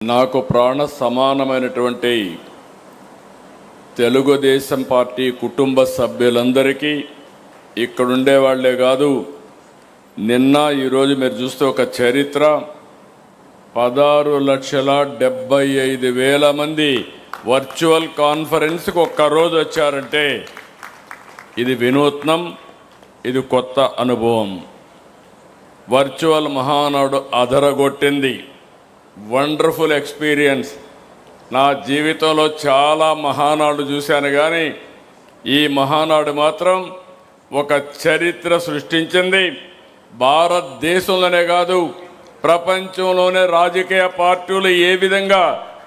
నాకు ప్రాణ సమానమైనటువంటి తెలుగుదేశం పార్టీ కుటుంబ సభ్యులందరికీ ఇక్కడుండే వాళ్ళే కాదు, నిన్న ఈరోజు మీరు చూస్తే ఒక చరిత్ర 16,75,000 మంది వర్చువల్ కాన్ఫరెన్స్కి ఒక్కరోజు వచ్చారంటే ఇది వినూత్నం, ఇది కొత్త అనుభవం. వర్చువల్ మహానాడు అదరగొట్టింది. Wonderful experience. నా జీవితంలో చాలా మహానాడు చూశాను, కానీ ఈ మహానాడు మాత్రం ఒక చరిత్ర సృష్టించింది. భారతదేశంలోనే కాదు, ప్రపంచంలోనే రాజకీయ పార్టీలు ఏ విధంగా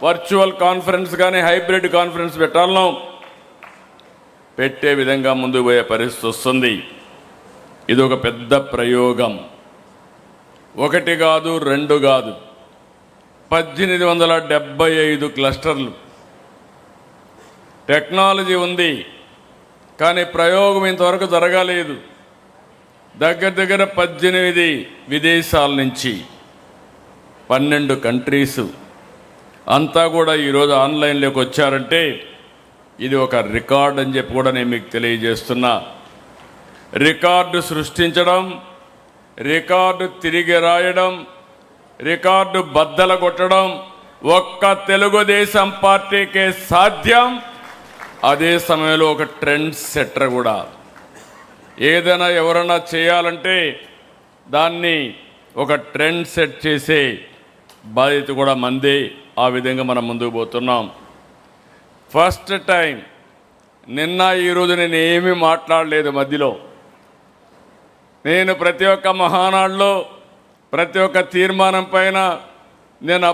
వర్చువల్ కాన్ఫరెన్స్ కానీ హైబ్రిడ్ కాన్ఫరెన్స్ పెట్టాలనో పెట్టే విధంగా ముందుకు పోయే పరిస్థితి వస్తుంది. ఇది ఒక పెద్ద ప్రయోగం. ఒకటి కాదు, రెండు కాదు, 1875 క్లస్టర్లు. టెక్నాలజీ ఉంది, కానీ ప్రయోగం ఇంతవరకు జరగలేదు. దగ్గర 18 విదేశాల నుంచి 12 కంట్రీస్ అంతా కూడా ఈరోజు ఆన్లైన్లోకి వచ్చారంటే ఇది ఒక రికార్డ్ అని చెప్పి కూడా నేను మీకు తెలియజేస్తున్నా. రికార్డు సృష్టించడం, రికార్డు తిరిగి రాయడం, రికార్డు బద్దలు కొట్టడం ఒక్క తెలుగుదేశం పార్టీకే సాధ్యం. అదే సమయంలో ఒక ట్రెండ్ సెట్టర్ కూడా. ఏదైనా ఎవరైనా చేయాలంటే దాన్ని ఒక ట్రెండ్ సెట్ చేసే బాధ్యత కూడా మందే. ఆ విధంగా మనం ముందుకు పోతున్నాం. ఫస్ట్ టైం నిన్న ఈరోజు నేను ఏమీ మాట్లాడలేదు మధ్యలో. నేను ప్రతి ఒక్క మహానాడులో ప్రతి ఒక్క తీర్మానం పైన నేను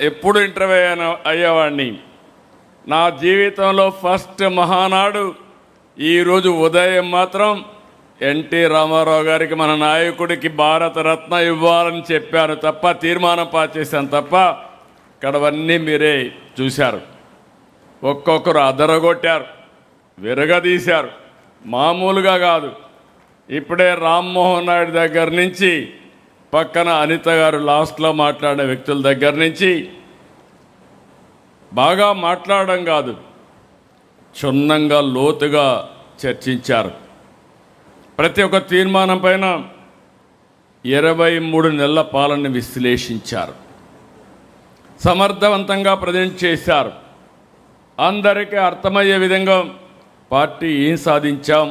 ఎప్పుడు ఇంటర్వ్యూ అయ్యేవాడిని. నా జీవితంలో ఫస్ట్ మహానాడు ఈరోజు ఉదయం మాత్రం ఎన్టీ రామారావు గారికి, మన నాయకుడికి భారతరత్న ఇవ్వాలని చెప్పాను తప్ప, తీర్మానం పాస్ చేశాను తప్ప, ఇక్కడవన్నీ మీరే చూశారు. ఒక్కొక్కరు అదరగొట్టారు, విరగదీశారు. మామూలుగా కాదు. ఇప్పుడే రామ్మోహన్ నాయుడు దగ్గర నుంచి, పక్కన అనిత గారు లాస్ట్లో మాట్లాడే వ్యక్తుల దగ్గర నుంచి బాగా మాట్లాడడం కాదు, క్షుణ్ణంగా లోతుగా చర్చించారు. ప్రతి ఒక్క తీర్మానం పైన 23 నెలల పాలన విశ్లేషించారు. సమర్థవంతంగా ప్రజెంట్ చేశారు. అందరికీ అర్థమయ్యే విధంగా పార్టీ ఏం సాధించాం,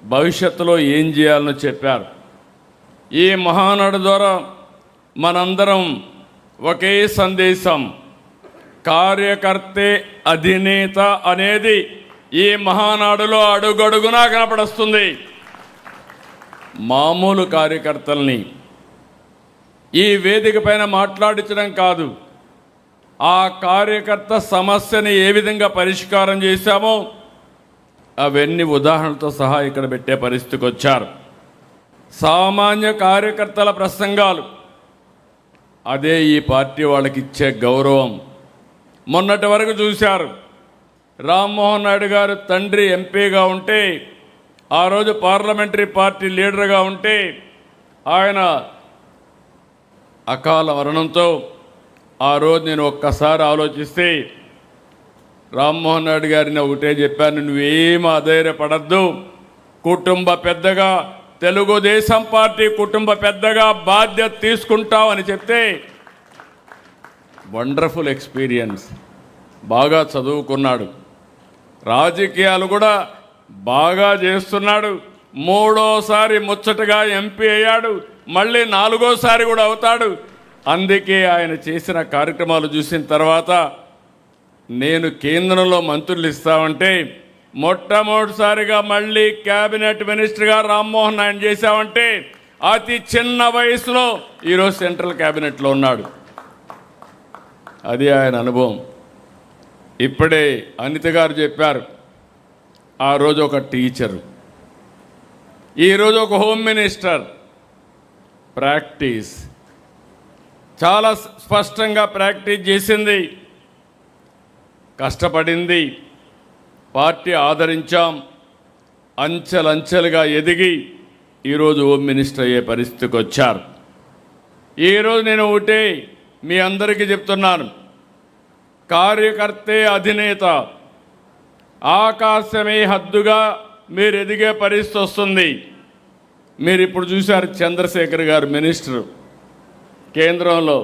భవిష్యత్తులో ఏం చేయాలని చెప్పారు. ఈ మహానాడు ద్వారా మనందరం ఒకే సందేశం, కార్యకర్తే అధినేత అనేది ఈ మహానాడులో అడుగడుగునా కనపడుస్తుంది. మామూలు కార్యకర్తల్ని ఈ వేదిక పైన మాట్లాడించడం కాదు, ఆ కార్యకర్త సమస్యని ఏ విధంగా పరిష్కారం చేశామో అవన్నీ ఉదాహరణలతో సహా ఇక్కడ పెట్టే పరిస్థితికి వచ్చారు. సామాన్య కార్యకర్తల ప్రసంగాలు, అదే ఈ పార్టీ వాళ్ళకి ఇచ్చే గౌరవం. మొన్నటి వరకు చూశారు, రామ్మోహన్ నాయుడు గారు తండ్రి ఎంపీగా ఉంటే, ఆ రోజు పార్లమెంటరీ పార్టీ లీడర్గా ఉంటే, ఆయన అకాల మరణంతో ఆ రోజు నేను ఒక్కసారి ఆలోచిస్తే రామ్మోహన్ నాయుడు గారిని ఒకటే చెప్పాను, నువ్వేమీ అధైర్యపడద్దు, కుటుంబ పెద్దగా, తెలుగుదేశం పార్టీ కుటుంబ పెద్దగా బాధ్యత తీసుకుంటావు అని చెప్తే, వండర్ఫుల్ ఎక్స్పీరియన్స్. బాగా చదువుకున్నాడు, రాజకీయాలు కూడా బాగా చేస్తున్నాడు. 3వసారి ముచ్చటగా ఎంపీ అయ్యాడు, మళ్ళీ 4వసారి కూడా అవుతాడు. అందుకే ఆయన చేసిన కార్యక్రమాలు చూసిన తర్వాత నేను కేంద్రంలో మంత్రులు ఇస్తామంటే, మొట్టమొదటిసారిగా మళ్ళీ క్యాబినెట్ మినిస్టర్గా రామ్మోహన్ నాయుడు చేశామంటే, అతి చిన్న వయసులో ఈరోజు సెంట్రల్ క్యాబినెట్లో ఉన్నాడు. అది ఆయన అనుభవం. ఇప్పుడే అనిత గారు చెప్పారు, ఆ రోజు ఒక టీచరు, ఈరోజు ఒక హోమ్ మినిస్టర్. ప్రాక్టీస్ చాలా స్పష్టంగా ప్రాక్టీస్ చేసింది, కష్టపడింది, పార్టీ ఆదరించాం, అంచెలంచెలుగా ఎదిగి ఈరోజు హోమ్ మినిస్టర్ అయ్యే పరిస్థితికి వచ్చారు. ఈరోజు నేను ఒకటే మీ అందరికీ చెప్తున్నాను, కార్యకర్తే అధినేత. ఆకాశమే హద్దుగా మీరు ఎదిగే పరిస్థితి వస్తుంది. మీరు ఇప్పుడు చూశారు చంద్రశేఖర్ గారు మినిస్టర్ కేంద్రంలో.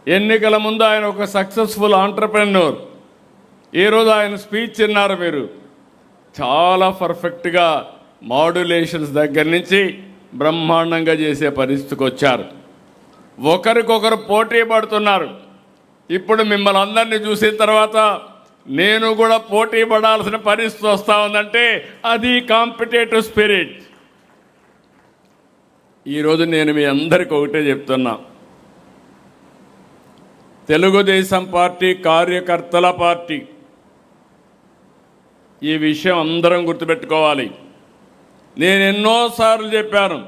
ఎన్నికల ముందు ఆయన ఒక సక్సెస్ఫుల్ ఆంటర్ప్రెన్యూర్. ఈరోజు ఆయన స్పీచ్ విన్నారు మీరు. చాలా పర్ఫెక్ట్గా మాడ్యులేషన్స్ దగ్గర నుంచి బ్రహ్మాండంగా చేసే పరిస్థితికి వచ్చారు. ఒకరికొకరు పోటీ పడుతున్నారు. ఇప్పుడు మిమ్మల్ని అందరినీ చూసిన తర్వాత నేను కూడా పోటీ పడాల్సిన పరిస్థితి వస్తూ ఉందంటే అది కాంపిటేటివ్ స్పిరిట్. ఈరోజు నేను మీ అందరికీ ఒకటే చెప్తున్నా, తెలుగుదేశం పార్టీ కార్యకర్తల పార్టీ. ఈ విషయం అందరం గుర్తుపెట్టుకోవాలి. నేను ఎన్నోసార్లు చెప్పాను,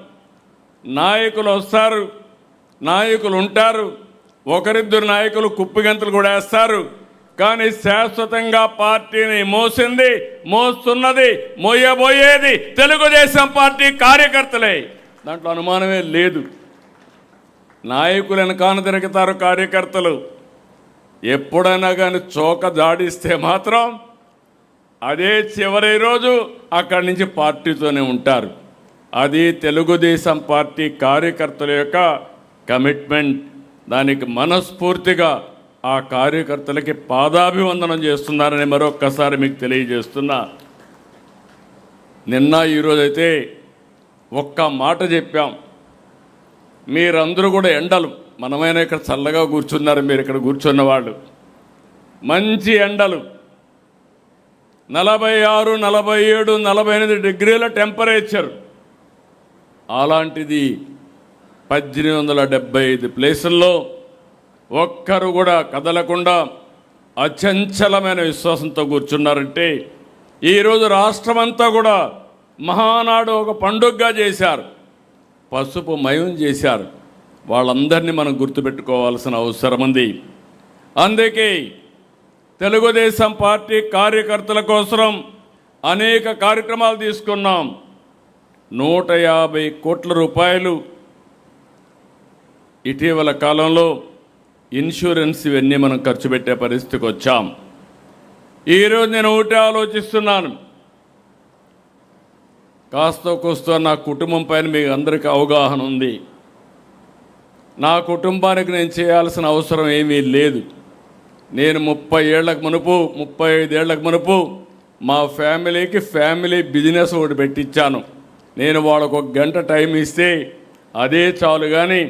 నాయకులు వస్తారు, నాయకులు ఉంటారు, ఒకరిద్దరు నాయకులు కుప్పిగంతులు కూడా వేస్తారు, కానీ శాశ్వతంగా పార్టీని మోస్తున్నది, మోయబోయేది తెలుగుదేశం పార్టీ కార్యకర్తలే. దాంట్లో అనుమానమే లేదు. నాయకులను కాను తిరుగుతారు కార్యకర్తలు. ఎప్పుడైనా కానీ చోక జాడిస్తే మాత్రం అదే చివరి రోజు అక్కడి నుంచి పార్టీతోనే ఉంటారు. అది తెలుగుదేశం పార్టీ కార్యకర్తల యొక్క కమిట్మెంట్. దానికి మనస్ఫూర్తిగా ఆ కార్యకర్తలకి పాదాభివందనం చేస్తున్నారని మరొక్కసారి మీకు తెలియజేస్తున్నా. నిన్న ఈరోజైతే ఒక్క మాట చెప్పాం. మీరందరూ కూడా ఎండలు, మనమైనా ఇక్కడ చల్లగా కూర్చున్నారు, మీరు ఇక్కడ కూర్చున్న వాళ్ళు, మంచి ఎండలు, 46, 47, 48 డిగ్రీల టెంపరేచర్. అలాంటిది 1875 ప్లేసుల్లో ఒక్కరు కూడా కదలకుండా అచంచలమైన విశ్వాసంతో కూర్చున్నారంటే ఈరోజు రాష్ట్రమంతా కూడా మహానాడు ఒక పండుగగా చేశారు, పసుపు మయం చేశారు. వాళ్ళందరినీ మనం గుర్తుపెట్టుకోవాల్సిన అవసరం ఉంది. అందుకే తెలుగుదేశం పార్టీ కార్యకర్తల కోసం అనేక కార్యక్రమాలు తీసుకున్నాం. 150 కోట్ల రూపాయలు ఇటీవల కాలంలో ఇన్సూరెన్స్ ఇవన్నీ మనం ఖర్చు పెట్టే పరిస్థితికి వచ్చాం. ఈరోజు నేను ఒకటే ఆలోచిస్తున్నాను, కాస్త కూస్తో నా కుటుంబం పైన మీకు అందరికీ అవగాహన ఉంది. నా కుటుంబానికి నేను చేయాల్సిన అవసరం ఏమీ లేదు. నేను 30 ఏళ్లకు మునుపు, 35 ఏళ్లకు మునుపు మా ఫ్యామిలీకి ఫ్యామిలీ బిజినెస్ ఒకటి పెట్టించాను. నేను వాళ్ళకు 1 గంట టైం ఇస్తే అదే చాలు, కానీ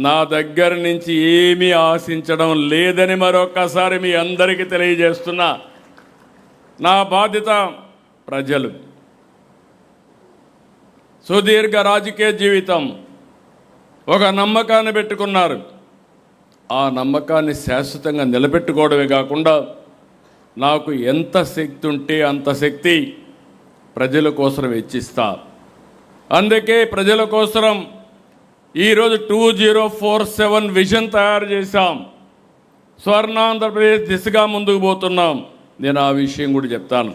నా దగ్గర నుంచి ఏమీ ఆశించడం లేదని మరొక్కసారి మీ అందరికీ తెలియజేస్తున్నా. నా బాధ్యత ప్రజలు. సుదీర్ఘ రాజకీయ జీవితం, ఒక నమ్మకాన్ని పెట్టుకున్నారు. ఆ నమ్మకాన్ని శాశ్వతంగా నిలబెట్టుకోవడమే కాకుండా నాకు ఎంత శక్తి ఉంటే అంత శక్తి ప్రజల కోసం వెచ్చిస్తా. అందుకే ప్రజల కోసం ఈరోజు 2047 విజన్ తయారు చేశాం. స్వర్ణాంధ్రప్రదేశ్ దిశగా ముందుకు పోతున్నాం. నేను ఆ విషయం కూడా చెప్తాను.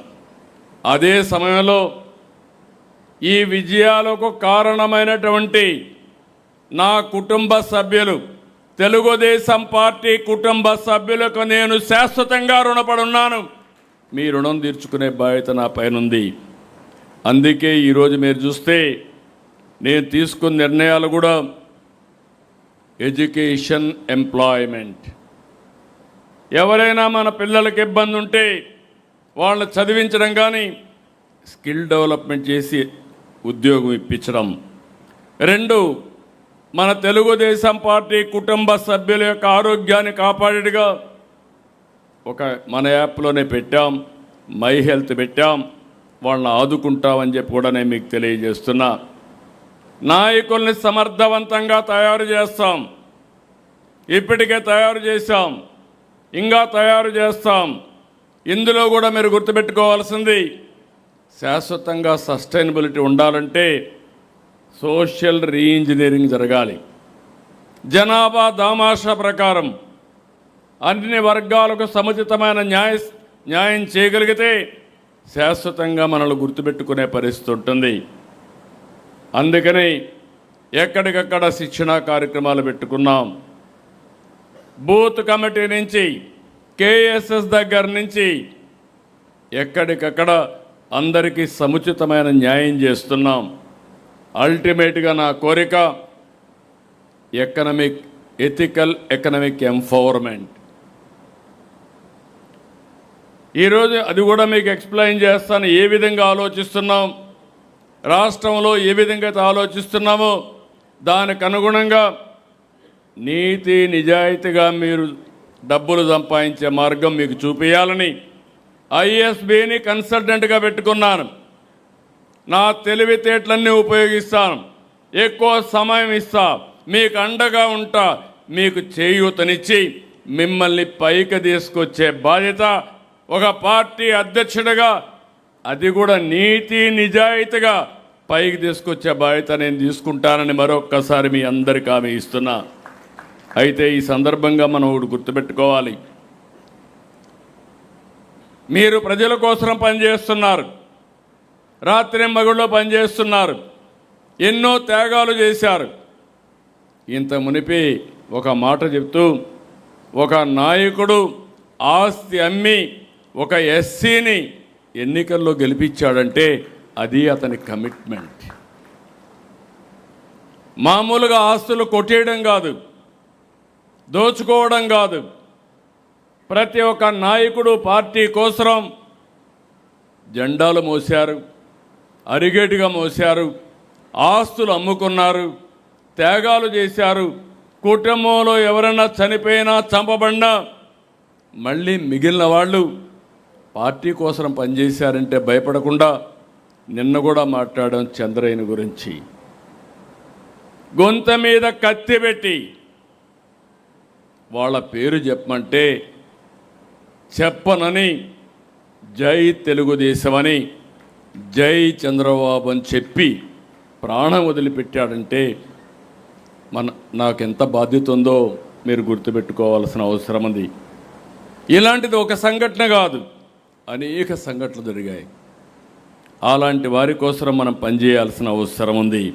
అదే సమయంలో ఈ విజయాలకు కారణమైనటువంటి నా కుటుంబ సభ్యులు, తెలుగుదేశం పార్టీ కుటుంబ సభ్యులకు నేను శాశ్వతంగా రుణపడి ఉన్నాను. మీ రుణం తీర్చుకునే బాధ్యత నా పైనుంది. అందుకే ఈరోజు మీరు చూస్తే నేను తీసుకున్న నిర్ణయాలు కూడా ఎడ్యుకేషన్, ఎంప్లాయ్మెంట్. ఎవరైనా మన పిల్లలకి ఇబ్బంది ఉంటే వాళ్ళని చదివించడం, కానీ స్కిల్ డెవలప్మెంట్ చేసి ఉద్యోగం ఇప్పించడం. 2, మన తెలుగుదేశం పార్టీ కుటుంబ సభ్యుల యొక్క ఆరోగ్యాన్ని కాపాడేట్టుగా మన యాప్లోనే పెట్టాం, మై హెల్త్ పెట్టాం. వాళ్ళని ఆదుకుంటామని చెప్పి కూడా నేను మీకు తెలియజేస్తున్నా. నాయకుల్ని సమర్థవంతంగా తయారు చేస్తాం. ఇప్పటికే తయారు చేశాం, ఇంకా తయారు చేస్తాం. ఇందులో కూడా మీరు గుర్తుపెట్టుకోవాల్సింది, శాశ్వతంగా సస్టైనబిలిటీ ఉండాలంటే సోషల్ రీఇంజనీరింగ్ జరగాలి. జనాభా దామాషా ప్రకారం అన్ని వర్గాలకు సముచితమైన న్యాయం చేయగలిగితే శాశ్వతంగా మనల్ని గుర్తుపెట్టుకునే పరిస్థితి ఉంటుంది. అందుకని ఎక్కడికక్కడ శిక్షణా కార్యక్రమాలు పెట్టుకున్నాం. బూత్ కమిటీ నుంచి కేఎస్ఎస్ దగ్గర నుంచి ఎక్కడికక్కడ అందరికీ సముచితమైన న్యాయం చేస్తున్నాం. అల్టిమేట్గా నా కోరిక ఎథికల్ ఎకనామిక్ ఎంపవర్మెంట్. ఈరోజు అది కూడా మీకు ఎక్స్ప్లెయిన్ చేస్తాను. ఏ విధంగా ఆలోచిస్తున్నాం, రాష్ట్రంలో ఏ విధంగా ఆలోచిస్తున్నామో దానికి అనుగుణంగా నీతి నిజాయితీగా మీరు డబ్బులు సంపాదించే మార్గం మీకు చూపించాలని ఐఎస్బిని కన్సల్టెంట్గా పెట్టుకున్నాను. నా తెలివితేటలన్నీ ఉపయోగిస్తాను, ఎక్కువ సమయం ఇస్తా, మీకు అండగా ఉంటా, మీకు చేయూతనిచ్చి మిమ్మల్ని పైకి తీసుకొచ్చే బాధ్యత ఒక పార్టీ అధ్యక్షుడిగా, అది కూడా నీతి నిజాయితీగా పైకి తీసుకొచ్చే బాధ్యత నేను తీసుకుంటానని మరొక్కసారి మీ అందరికీ హామీ ఇస్తున్నా. అయితే ఈ సందర్భంగా మనం ఒకటి గుర్తుపెట్టుకోవాలి. మీరు ప్రజల కోసం పనిచేస్తున్నారు, రాత్రింబగళ్ళు పనిచేస్తున్నారు, ఎన్నో త్యాగాలు చేశారు. ఇంత మునిపి ఒక మాట చెప్తూ, ఒక నాయకుడు ఆస్తి అమ్మి ఒక ఎస్సీని ఎన్నికల్లో గెలిపించాడంటే అది అతని కమిట్మెంట్. మామూలుగా ఆస్తులు కొట్టేయడం కాదు, దోచుకోవడం కాదు. ప్రతి ఒక్క నాయకుడు పార్టీ కోసం జెండాలు మోశారు, అరిగేటుగా మోశారు, ఆస్తులు అమ్ముకున్నారు, త్యాగాలు చేశారు. కుటుంబంలో ఎవరైనా చనిపోయినా చంపబడినా మళ్ళీ మిగిలిన వాళ్ళు పార్టీ కోసం పనిచేశారంటే భయపడకుండా నిన్న కూడా మాట్లాడాం చంద్రయ్య గురించి. గొంత మీద కత్తి పెట్టి వాళ్ళ పేరు చెప్పమంటే చెప్పనని జై తెలుగుదేశమని, జై చంద్రబాబు అని చెప్పి ప్రాణం వదిలిపెట్టాడంటే నాకెంత బాధ్యత ఉందో మీరు గుర్తుపెట్టుకోవాల్సిన అవసరం ఉంది. ఇలాంటిది ఒక సంఘటన కాదు, అనేక సంఘటనలు జరిగాయి. అలాంటి వారి కోసం మనం పనిచేయాల్సిన అవసరం ఉంది.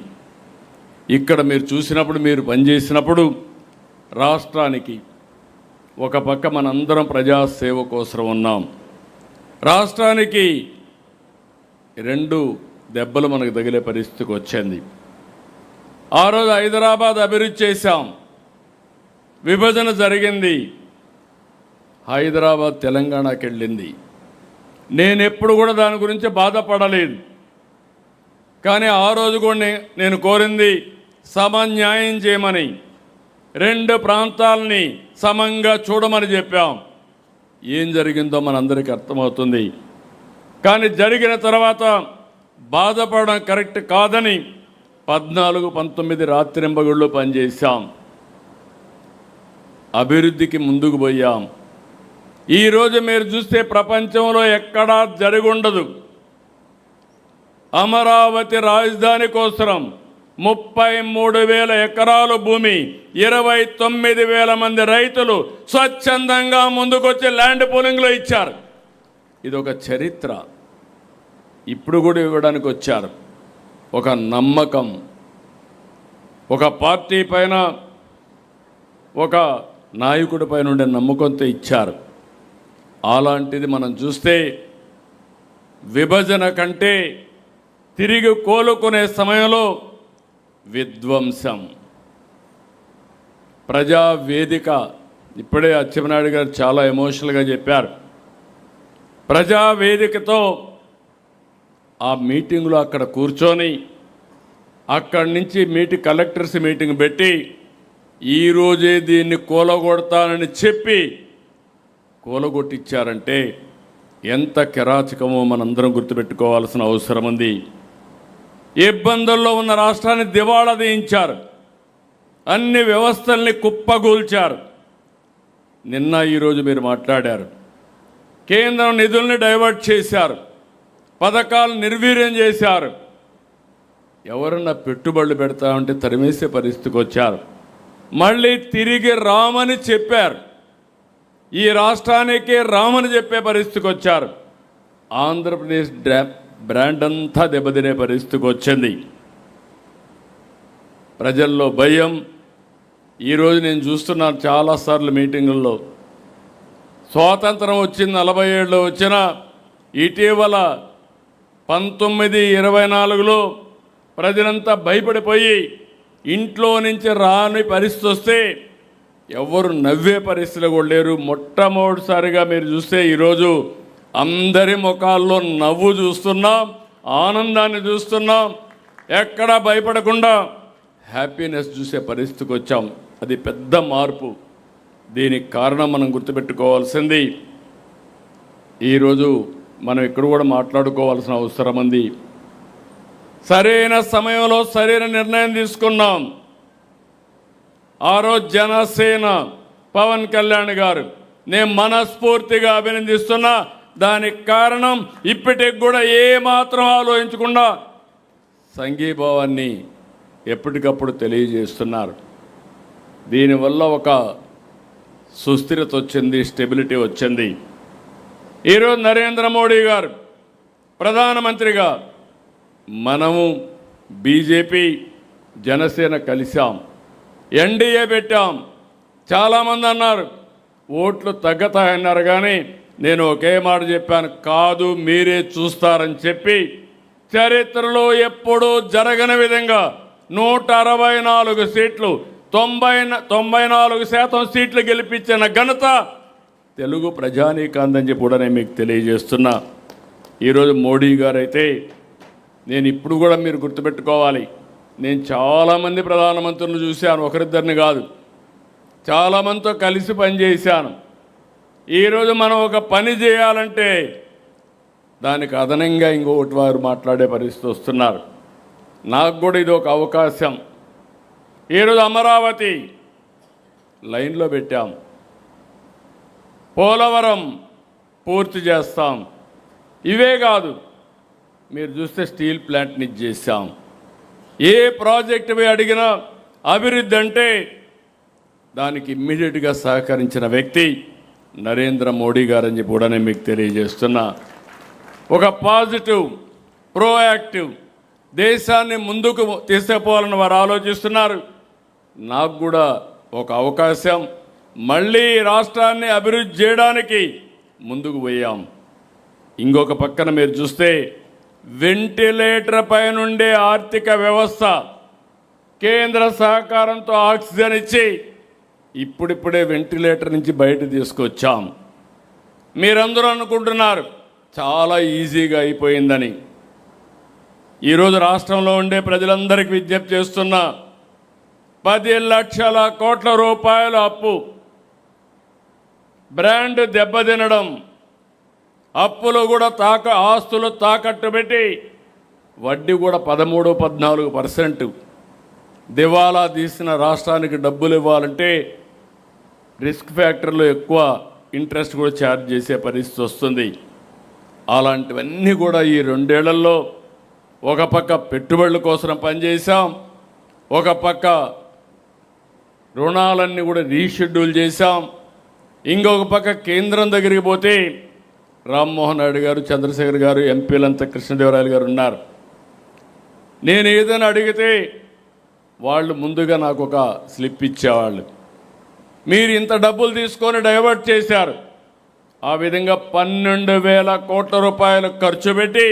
ఇక్కడ మీరు చూసినప్పుడు, మీరు పనిచేసినప్పుడు రాష్ట్రానికి ఒక పక్క మనందరం ప్రజాసేవ కోసం ఉన్నాం. రాష్ట్రానికి 2 దెబ్బలు మనకు తగిలే పరిస్థితికి వచ్చింది. ఆ రోజు హైదరాబాద్ అభివృద్ధి చేశాం, విభజన జరిగింది, హైదరాబాద్ తెలంగాణకి వెళ్ళింది. నేను ఎప్పుడు కూడా దాని గురించి బాధపడలేదు. కానీ ఆ రోజు కూడా నేను కోరింది సమన్యాయం చేయమని, 2 ప్రాంతాలని సమంగా చూడమని చెప్పాం. ఏం జరిగిందో మనందరికీ అర్థమవుతుంది. కానీ జరిగిన తర్వాత బాధపడడం కరెక్ట్ కాదని 14-19 రాత్రింబగళ్ళు పనిచేశాం, అభివృద్ధికి ముందుకు పోయాం. ఈరోజు మీరు చూస్తే ప్రపంచంలో ఎక్కడా జరుగుండదు. అమరావతి రాజధాని కోసం 33,000 ఎకరాలు భూమి, 29,000 మంది రైతులు స్వచ్ఛందంగా ముందుకొచ్చి ల్యాండ్ పూలింగ్లో ఇచ్చారు. ఇది ఒక చరిత్ర. ఇప్పుడు కూడా ఇవ్వడానికి వచ్చారు. ఒక నమ్మకం, ఒక పార్టీ పైన, ఒక నాయకుడి పైన ఉండే నమ్మకంతో ఇచ్చారు. అలాంటిది మనం చూస్తే విభజన కంటే తిరిగి కోలుకునే సమయంలో విధ్వంసం, ప్రజావేదిక, ఇప్పుడే అచ్చెన్నాయుడు గారు చాలా ఎమోషనల్గా చెప్పారు. ప్రజావేదికతో ఆ మీటింగ్లో అక్కడ కూర్చొని అక్కడి నుంచి కలెక్టర్స్ మీటింగ్ పెట్టి ఈరోజే దీన్ని కూలగొడతానని చెప్పి కూలగొట్టించారంటే ఎంత కిరాచకమో మనందరం గుర్తుపెట్టుకోవాల్సిన అవసరం ఉంది. ఇబ్బందుల్లో ఉన్న రాష్ట్రాన్ని దివాళా తీయించారు, అన్ని వ్యవస్థల్ని కుప్పగూల్చారు. నిన్న ఈరోజు మీరు మాట్లాడారు, కేంద్రం నిధుల్ని డైవర్ట్ చేశారు, పథకాలు నిర్వీర్యం చేశారు. ఎవరన్నా పెట్టుబడులు పెడతామంటే తరిమేసే పరిస్థితికి వచ్చారు. మళ్ళీ తిరిగి రామని చెప్పారు, ఈ రాష్ట్రానికి రామని చెప్పే పరిస్థితికి వచ్చారు. ఆంధ్రప్రదేశ్ బ్రాండ్ అంతా దెబ్బతినే పరిస్థితికి వచ్చింది. ప్రజల్లో భయం, ఈరోజు నేను చూస్తున్నాను చాలాసార్లు మీటింగుల్లో, స్వాతంత్రం వచ్చింది 47లో వచ్చిన ఇటీవల 1924లో ప్రజలంతా భయపడిపోయి ఇంట్లో నుంచి రాని పరిస్థితి వస్తే ఎవరు నవ్వే పరిస్థితులు కూడా లేరు. మొట్టమొదటిసారిగా మీరు చూస్తే ఈరోజు అందరి ముఖాల్లో నవ్వు చూస్తున్నాం, ఆనందాన్ని చూస్తున్నాం. ఎక్కడా భయపడకుండా హ్యాపీనెస్ చూసే పరిస్థితికి వచ్చాం. అది పెద్ద మార్పు. దీనికి కారణం మనం గుర్తుపెట్టుకోవాల్సింది, ఈరోజు మనం ఇక్కడ కూడా మాట్లాడుకోవాల్సిన అవసరం ఉంది. సరైన సమయంలో సరైన నిర్ణయం తీసుకున్నాం. ఆ రోజు జనసేన పవన్ కళ్యాణ్ గారు నేను మనస్ఫూర్తిగా అభినందిస్తున్నా. దానికి కారణం ఇప్పటికి కూడా ఏమాత్రం ఆలోచించకుండా సంఘీభావాన్ని ఎప్పటికప్పుడు తెలియజేస్తున్నారు. దీనివల్ల ఒక సుస్థిరత వచ్చింది, స్టెబిలిటీ వచ్చింది. ఈరోజు నరేంద్ర మోడీ గారు ప్రధానమంత్రిగా, మనము బీజేపీ జనసేన కలిసాం, ఎన్డీఏ పెట్టాం. చాలామంది అన్నారు ఓట్లు తగ్గుతాయన్నారు, కానీ నేను ఒకే మాట చెప్పాను, కాదు మీరే చూస్తారని చెప్పి చరిత్రలో ఎప్పుడూ జరగని విధంగా 164 సీట్లు 94% సీట్లు గెలిపించిన ఘనత తెలుగు ప్రజానీకాందని చెప్పి కూడా నేను మీకు తెలియజేస్తున్నా. ఈరోజు మోడీ గారు అయితే, నేను ఇప్పుడు కూడా మీరు గుర్తుపెట్టుకోవాలి, నేను చాలామంది ప్రధానమంత్రులను చూశాను, ఒకరిద్దరిని కాదు, చాలామందితో కలిసి పనిచేశాను. ఈరోజు మనం ఒక పని చేయాలంటే దానికి అదనంగా ఇంకొకటి వారు మాట్లాడే పరిస్థితి వస్తున్నారు. నాకు కూడా ఇది ఒక అవకాశం. ఈరోజు అమరావతి లైన్లో పెట్టాం, పోలవరం పూర్తి చేస్తాం. ఇవే కాదు, మీరు చూస్తే స్టీల్ ప్లాంట్ని చేశాం. ఏ ప్రాజెక్టు పోయి అడిగినా అభివృద్ధి అంటే దానికి ఇమ్మీడియట్గా సహకరించిన వ్యక్తి నరేంద్ర మోడీ గారని చెప్పి కూడా నేను మీకు తెలియజేస్తున్నా. ఒక పాజిటివ్, ప్రోయాక్టివ్ దేశాన్ని ముందుకు తీసుకుపోవాలని వారు ఆలోచిస్తున్నారు. నాకు కూడా ఒక అవకాశం, మళ్ళీ రాష్ట్రాన్ని అభివృద్ధి చేయడానికి ముందుకు పోయాం. ఇంకొక పక్కన మీరు చూస్తే వెంటిలేటర్ పైనుండే ఆర్థిక వ్యవస్థ కేంద్ర సహకారంతో ఆక్సిజన్ ఇచ్చి ఇప్పుడిప్పుడే వెంటిలేటర్ నుంచి బయట తీసుకొచ్చాం. మీరందరూ అనుకుంటున్నారు చాలా ఈజీగా అయిపోయిందని. ఈరోజు రాష్ట్రంలో ఉండే ప్రజలందరికీ విజ్ఞప్తి చేస్తున్నా, 10 లక్షల కోట్ల రూపాయల అప్పు, బ్రాండ్ దెబ్బతినడం, అప్పులు కూడా ఆస్తులు తాకట్టు పెట్టి వడ్డీ కూడా 13-14% దివాలా తీసిన రాష్ట్రానికి డబ్బులు ఇవ్వాలంటే రిస్క్ ఫ్యాక్టర్లో ఎక్కువ ఇంట్రెస్ట్ కూడా ఛార్జ్ చేసే పరిస్థితి వస్తుంది. అలాంటివన్నీ కూడా ఈ 2 ఏళ్లలో ఒక పక్క పెట్టుబడుల కోసం పనిచేశాం, ఒక పక్క రుణాలన్నీ కూడా రీషెడ్యూల్ చేశాం, ఇంకొక పక్క కేంద్రం దగ్గరికి పోతే రామ్మోహన్ నాయుడు గారు, చంద్రశేఖర్ గారు, ఎంపీలంతా, కృష్ణదేవరాయలు గారు ఉన్నారు. నేను ఏదైనా అడిగితే వాళ్ళు ముందుగా నాకు ఒక స్లిప్ ఇచ్చేవాళ్ళు, మీరు ఇంత డబ్బులు తీసుకొని డైవర్ట్ చేశారు. ఆ విధంగా 12,000 కోట్ల రూపాయలు ఖర్చు పెట్టి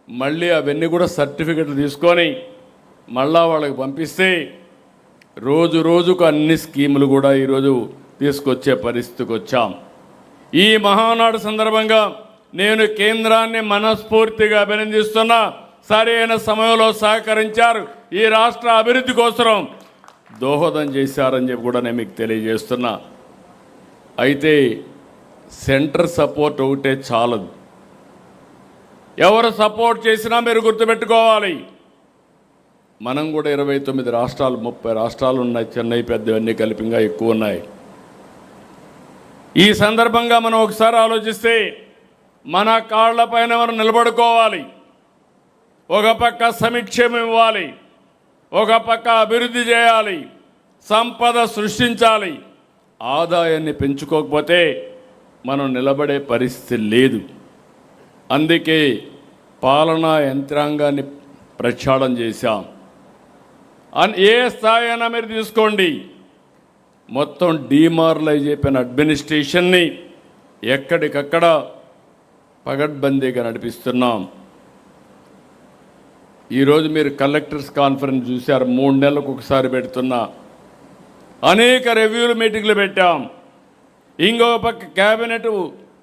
మళ్ళీ అవన్నీ కూడా సర్టిఫికెట్లు తీసుకొని మళ్ళా వాళ్ళకి పంపిస్తే రోజు రోజుకు అన్ని స్కీములు కూడా ఈరోజు తీసుకొచ్చే పరిస్థితికి వచ్చాం. ఈ మహానాడు సందర్భంగా నేను కేంద్రాన్ని మనస్ఫూర్తిగా అభినందిస్తున్నా. సరైన సమయంలో సహకరించారు, ఈ రాష్ట్ర అభివృద్ధి కోసం దోహదం చేశారని చెప్పి కూడా నేను మీకు తెలియజేస్తున్నా. అయితే సెంటర్ సపోర్ట్ ఒకటే చాలదు, ఎవరు సపోర్ట్ చేసినా మీరు గుర్తుపెట్టుకోవాలి, మనం కూడా 29 రాష్ట్రాలు, 30 రాష్ట్రాలు ఉన్నాయి, చెన్నై పెద్దవన్నీ కలిపిగా ఎక్కువ ఉన్నాయి. ఈ సందర్భంగా మనం ఒకసారి ఆలోచిస్తే మన కాళ్లపైన మనం నిలబడుకోవాలి. ఒక పక్క సమీక్షం ఇవ్వాలి, ఒక పక్క అభివృద్ధి చేయాలి, సంపద సృష్టించాలి. ఆదాయాన్ని పెంచుకోకపోతే మనం నిలబడే పరిస్థితి లేదు. అందుకే పాలనా యంత్రాంగాన్ని ప్రక్షాళన చేశాం. ఏ స్థాయి అయినా మీరు తీసుకోండి, మొత్తం డీమారలైజ్ అయిపోయిన అడ్మినిస్ట్రేషన్ని ఎక్కడికక్కడ పగడ్బందీగా నడిపిస్తున్నాం. ఈరోజు మీరు కలెక్టర్స్ కాన్ఫరెన్స్ చూశారు, 3 నెలలకు ఒకసారి పెడుతున్నా. అనేక రివ్యూలు మీటింగ్లు పెట్టాం. ఇంకో పక్క క్యాబినెట్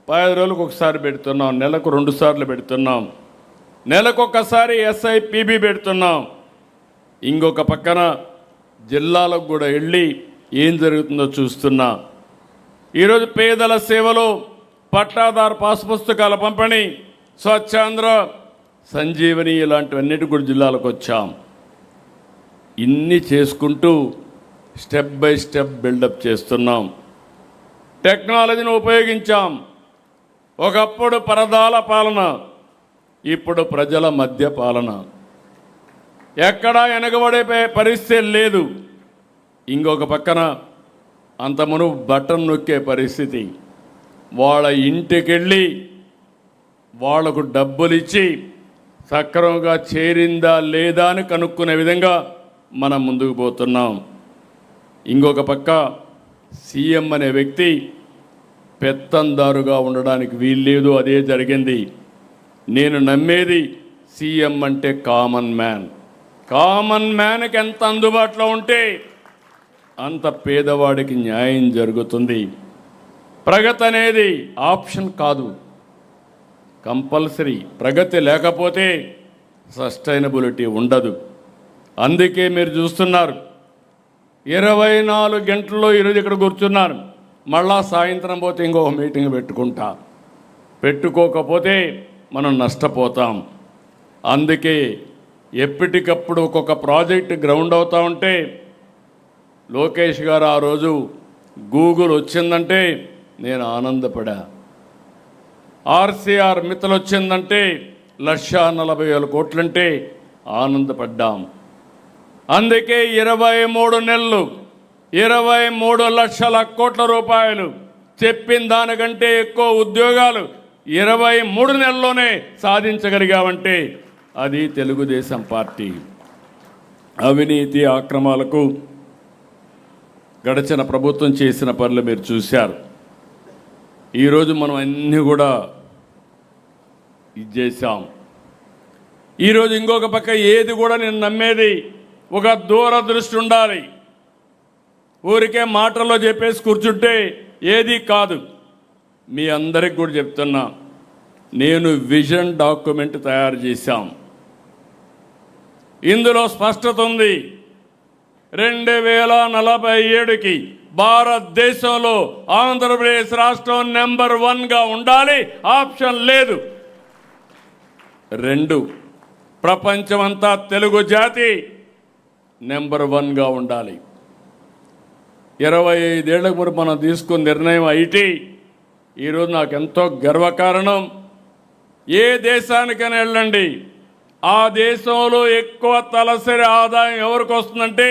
10 రోజులకు ఒకసారి పెడుతున్నాం, నెలకు 2 సార్లు పెడుతున్నాం, నెలకు ఒకసారి SIPB పెడుతున్నాం. ఇంకొక పక్కన జిల్లాలకు కూడా వెళ్ళి ఏం జరుగుతుందో చూస్తున్నా. ఈరోజు పేదల సేవలు, పట్టాదారు పాస్ పుస్తకాల పంపిణీ, స్వచ్ఛాంధ్ర, సంజీవని ఇలాంటివన్నిటి కూడా జిల్లాలకు వచ్చాం. ఇన్ని చేసుకుంటూ స్టెప్ బై స్టెప్ బిల్డప్ చేస్తున్నాం. టెక్నాలజీని ఉపయోగించాం. ఒకప్పుడు పరదాల పాలన, ఇప్పుడు ప్రజల మధ్య పాలన. ఎక్కడా వెనకబడే పరిస్థితి లేదు. ఇంకొక పక్కన అంతమును బటన్ నొక్కే పరిస్థితి. వాళ్ళ ఇంటికెళ్ళి వాళ్లకు డబ్బులు ఇచ్చి సక్రమంగా చేరిందా లేదా అని కనుక్కునే విధంగా మనం ముందుకు పోతున్నాం. ఇంకొక పక్క సీఎం అనే వ్యక్తి పెత్తందారుగా ఉండడానికి వీల్లేదు, అదే జరిగింది. నేను నమ్మేది సీఎం అంటే కామన్ మ్యాన్. కామన్ మ్యాన్కి ఎంత అందుబాటులో ఉంటే అంత పేదవాడికి న్యాయం జరుగుతుంది. ప్రగతి అనేది ఆప్షన్ కాదు, కంపల్సరీ. ప్రగతి లేకపోతే సస్టైనబిలిటీ ఉండదు. అందుకే మీరు చూస్తున్నారు 24 గంటల్లో ఈరోజు ఇక్కడ కూర్చున్నారు. మళ్ళా సాయంత్రం పోతే ఇంకొక మీటింగ్ పెట్టుకుంటా. పెట్టుకోకపోతే మనం నష్టపోతాం. అందుకే ఎప్పటికప్పుడు ఒక్కొక్క ప్రాజెక్ట్ గ్రౌండ్ అవుతూ ఉంటే, లోకేష్ గారు ఆ రోజు గూగుల్ వచ్చిందంటే నేను ఆనందపడా. RCR మిత్తలు వచ్చిందంటే 1,40,000 కోట్లంటే ఆనందపడ్డాం. అందుకే 23 నెలలు 23 లక్షల కోట్ల రూపాయలు, చెప్పిన దానికంటే ఎక్కువ ఉద్యోగాలు 23 నెలల్లోనే సాధించగలిగామంటే అది తెలుగుదేశం పార్టీ. అవినీతి అక్రమాలకు గడిచిన ప్రభుత్వం చేసిన పనులు మీరు చూశారు. ఈరోజు మనం అన్నీ కూడా ఇది చేశాం. ఈరోజు ఇంకొక పక్క ఏది కూడా నేను నమ్మేది ఒక దూరదృష్టి ఉండాలి. ఊరికే మాటల్లో చెప్పేసి కూర్చుంటే ఏది కాదు. మీ అందరికి కూడా చెప్తున్నా, నేను విజన్ డాక్యుమెంట్ తయారు చేశాం. ఇందులో స్పష్టత ఉంది. 2047కి భారతదేశంలో ఆంధ్రప్రదేశ్ రాష్ట్రం నెంబర్ 1గా ఉండాలి, ఆప్షన్ లేదు. 2, ప్రపంచమంతా తెలుగు జాతి నెంబర్ 1గా ఉండాలి. 25 ఏళ్లకు ముందు మనం తీసుకున్న నిర్ణయం ఐటీ ఈరోజు నాకు ఎంతో గర్వకారణం. ఏ దేశానికైనా వెళ్ళండి, ఆ దేశంలో ఎక్కువ తలసరి ఆదాయం ఎవరికి వస్తుందంటే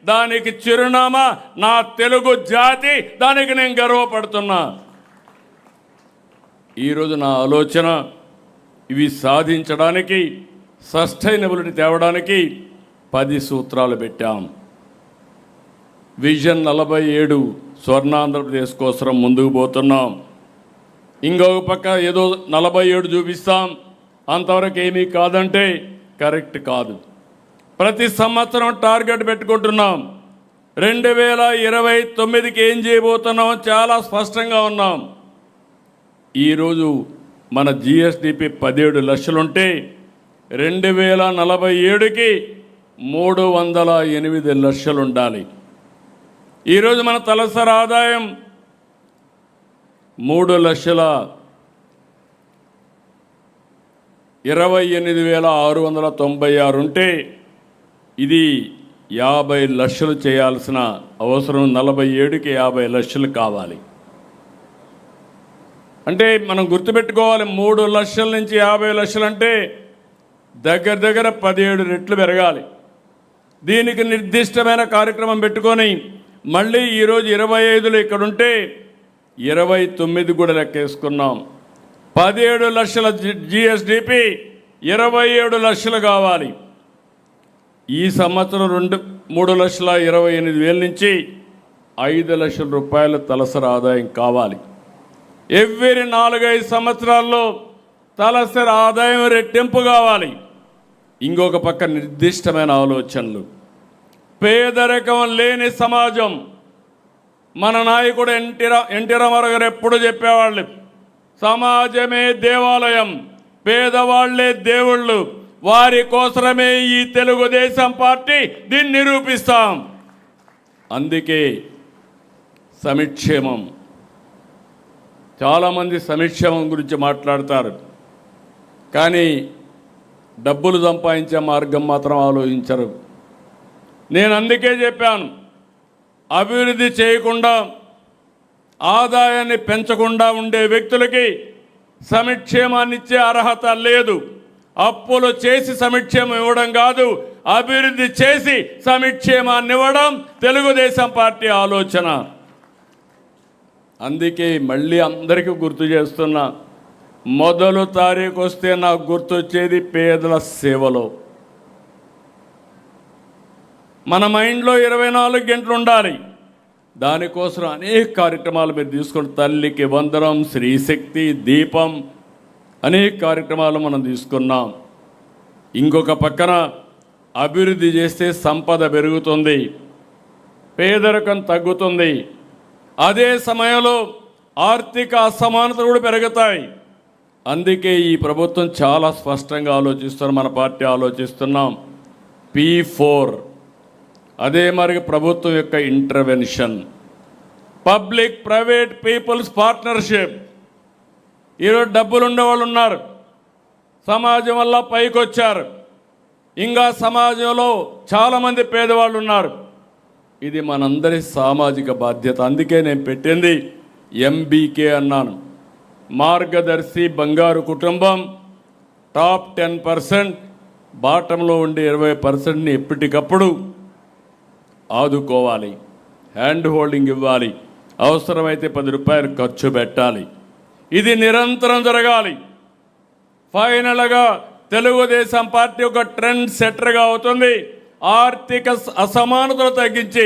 దానికి చిరునామా నా తెలుగు జాతి. దానికి నేను గర్వపడుతున్నా. ఈరోజు నా ఆలోచన ఇవి సాధించడానికి, సస్టైనబిలిటీ తేవడానికి 10 సూత్రాలు పెట్టాం. విజన్ 47 స్వర్ణాంధ్రప్రదేశ్ కోసం ముందుకు పోతున్నాం. ఇంకొక పక్క ఏదో 47 చూపిస్తాం, అంతవరకు ఏమీ కాదంటే కరెక్ట్ కాదు. ప్రతి సంవత్సరం టార్గెట్ పెట్టుకుంటున్నాం. 2029కి ఏం చేయబోతున్నాం చాలా స్పష్టంగా ఉన్నాం. ఈరోజు మన GSDP 17 లక్షలుంటే 2047కి 308 లక్షలు ఉండాలి. ఈరోజు మన తలసరి ఆదాయం 3,28,696 ఉంటే ఇది 50 లక్షలు చేయాల్సిన అవసరం. 47కి 50 లక్షలు కావాలి. అంటే మనం గుర్తుపెట్టుకోవాలి, 3 లక్షల నుంచి 50 లక్షలు అంటే దగ్గర దగ్గర 17 రెట్లు పెరగాలి. దీనికి నిర్దిష్టమైన కార్యక్రమం పెట్టుకొని మళ్ళీ ఈరోజు 25లో ఇక్కడ ఉంటే 29 కూడా లెక్కేసుకున్నాం. 17 లక్షల GSDP 27 లక్షలు కావాలి. ఈ సంవత్సరం 3,28,000 నుంచి 5 లక్షల రూపాయల తలసరి ఆదాయం కావాలి. ఎవ్రీ 4-5 సంవత్సరాల్లో తలసరి ఆదాయం రెట్టింపు కావాలి. ఇంకొక పక్క నిర్దిష్టమైన ఆలోచనలు. పేదరికం లేని సమాజం. మన నాయకుడు ఎన్టీ రామారావు గారు ఎప్పుడు చెప్పేవాళ్ళు, సమాజమే దేవాలయం, పేదవాళ్లే దేవుళ్ళు, వారి కోసమే ఈ తెలుగుదేశం పార్టీ దీన్ని నిరూపిస్తాం. అందుకే సంక్షేమం. చాలామంది సంక్షేమం గురించి మాట్లాడతారు, కానీ డబ్బులు సంపాదించే మార్గం మాత్రం ఆలోచించరు. నేను అందుకే చెప్పాను, అభివృద్ధి చేయకుండా ఆదాయాన్ని పెంచకుండా ఉండే వ్యక్తులకి సంక్షేమాన్ని ఇచ్చే అర్హత లేదు. అప్పులు చేసి సంక్షేమం ఇవ్వడం కాదు, అభివృద్ధి చేసి సంక్షేమాన్ని ఇవ్వడం తెలుగుదేశం పార్టీ ఆలోచన. అందుకే మళ్ళీ అందరికీ గుర్తు చేస్తున్నా, మొదలు తారీఖు వస్తే నాకు గుర్తొచ్చేది పేదల సేవలో. మన మైండ్లో 24 గంటలు ఉండాలి. దానికోసం అనేక కార్యక్రమాలు మీరు తీసుకుని, తల్లికి వందనం, శ్రీశక్తి, దీపం, అనేక కార్యక్రమాలు మనం తీసుకున్నాం. ఇంకొక పక్కన అభివృద్ధి చేస్తే సంపద పెరుగుతుంది, పేదరికం తగ్గుతుంది. అదే సమయంలో ఆర్థిక అసమానతలు కూడా పెరుగుతాయి. అందుకే ఈ ప్రభుత్వం చాలా స్పష్టంగా ఆలోచిస్తున్నాం, మన పార్టీ ఆలోచిస్తున్నాం. P4 అదే మరి ప్రభుత్వం యొక్క intervention, public private peoples partnership. ఈరోజు డబ్బులు ఉండేవాళ్ళు ఉన్నారు, సమాజం వల్ల పైకి వచ్చారు. ఇంకా సమాజంలో చాలామంది పేదవాళ్ళు ఉన్నారు. ఇది మనందరి సామాజిక బాధ్యత. అందుకే నేను పెట్టింది MBK అన్నాను, మార్గదర్శి బంగారు కుటుంబం. టాప్ 10%, బాటంలో ఉండే 20%ని ఎప్పటికప్పుడు ఆదుకోవాలి, హ్యాండ్ హోల్డింగ్ ఇవ్వాలి, అవసరమైతే 10 రూపాయలు ఖర్చు పెట్టాలి. ఇది నిరంతరం జరగాలి. ఫైనల్గా తెలుగుదేశం పార్టీ ఒక ట్రెండ్ సెట్టర్గా అవుతుంది. ఆర్థిక అసమానతలు తగ్గించి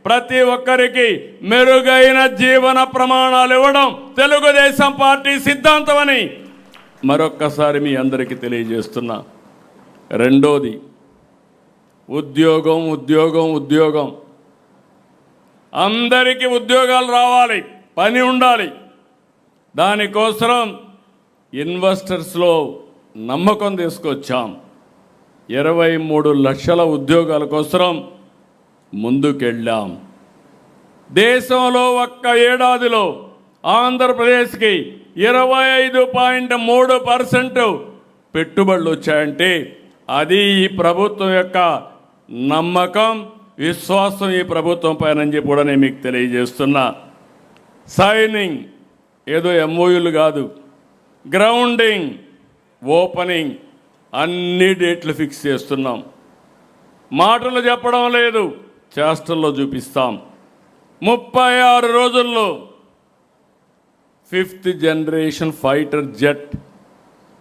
ప్రతి ఒక్కరికి మెరుగైన జీవన ప్రమాణాలు ఇవ్వడం తెలుగుదేశం పార్టీ సిద్ధాంతమని మరొక్కసారి మీ అందరికీ తెలియజేస్తున్నా. రెండోది ఉద్యోగం, ఉద్యోగం, ఉద్యోగం. అందరికీ ఉద్యోగాలు రావాలి, పని ఉండాలి. దానికోసం ఇన్వెస్టర్స్లో నమ్మకం తీసుకొచ్చాం. 23 లక్షల ఉద్యోగాల కోసం ముందుకెళ్ళాం. దేశంలో ఒక్క ఏడాదిలో ఆంధ్రప్రదేశ్కి 25.3% పెట్టుబడులు వచ్చాయంటే అది ఈ ప్రభుత్వం యొక్క నమ్మకం, విశ్వాసం ఈ ప్రభుత్వం పైన అని చెప్పి కూడా నేను మీకు తెలియజేస్తున్నా. సైనింగ్ ఏదో MOUలు కాదు, గ్రౌండింగ్, ఓపెనింగ్ అన్ని డేట్లు ఫిక్స్ చేస్తున్నాం. మాటలు చెప్పడం లేదు, చేష్టల్లో చూపిస్తాం. 36 రోజుల్లో 5th జనరేషన్ ఫైటర్ జెట్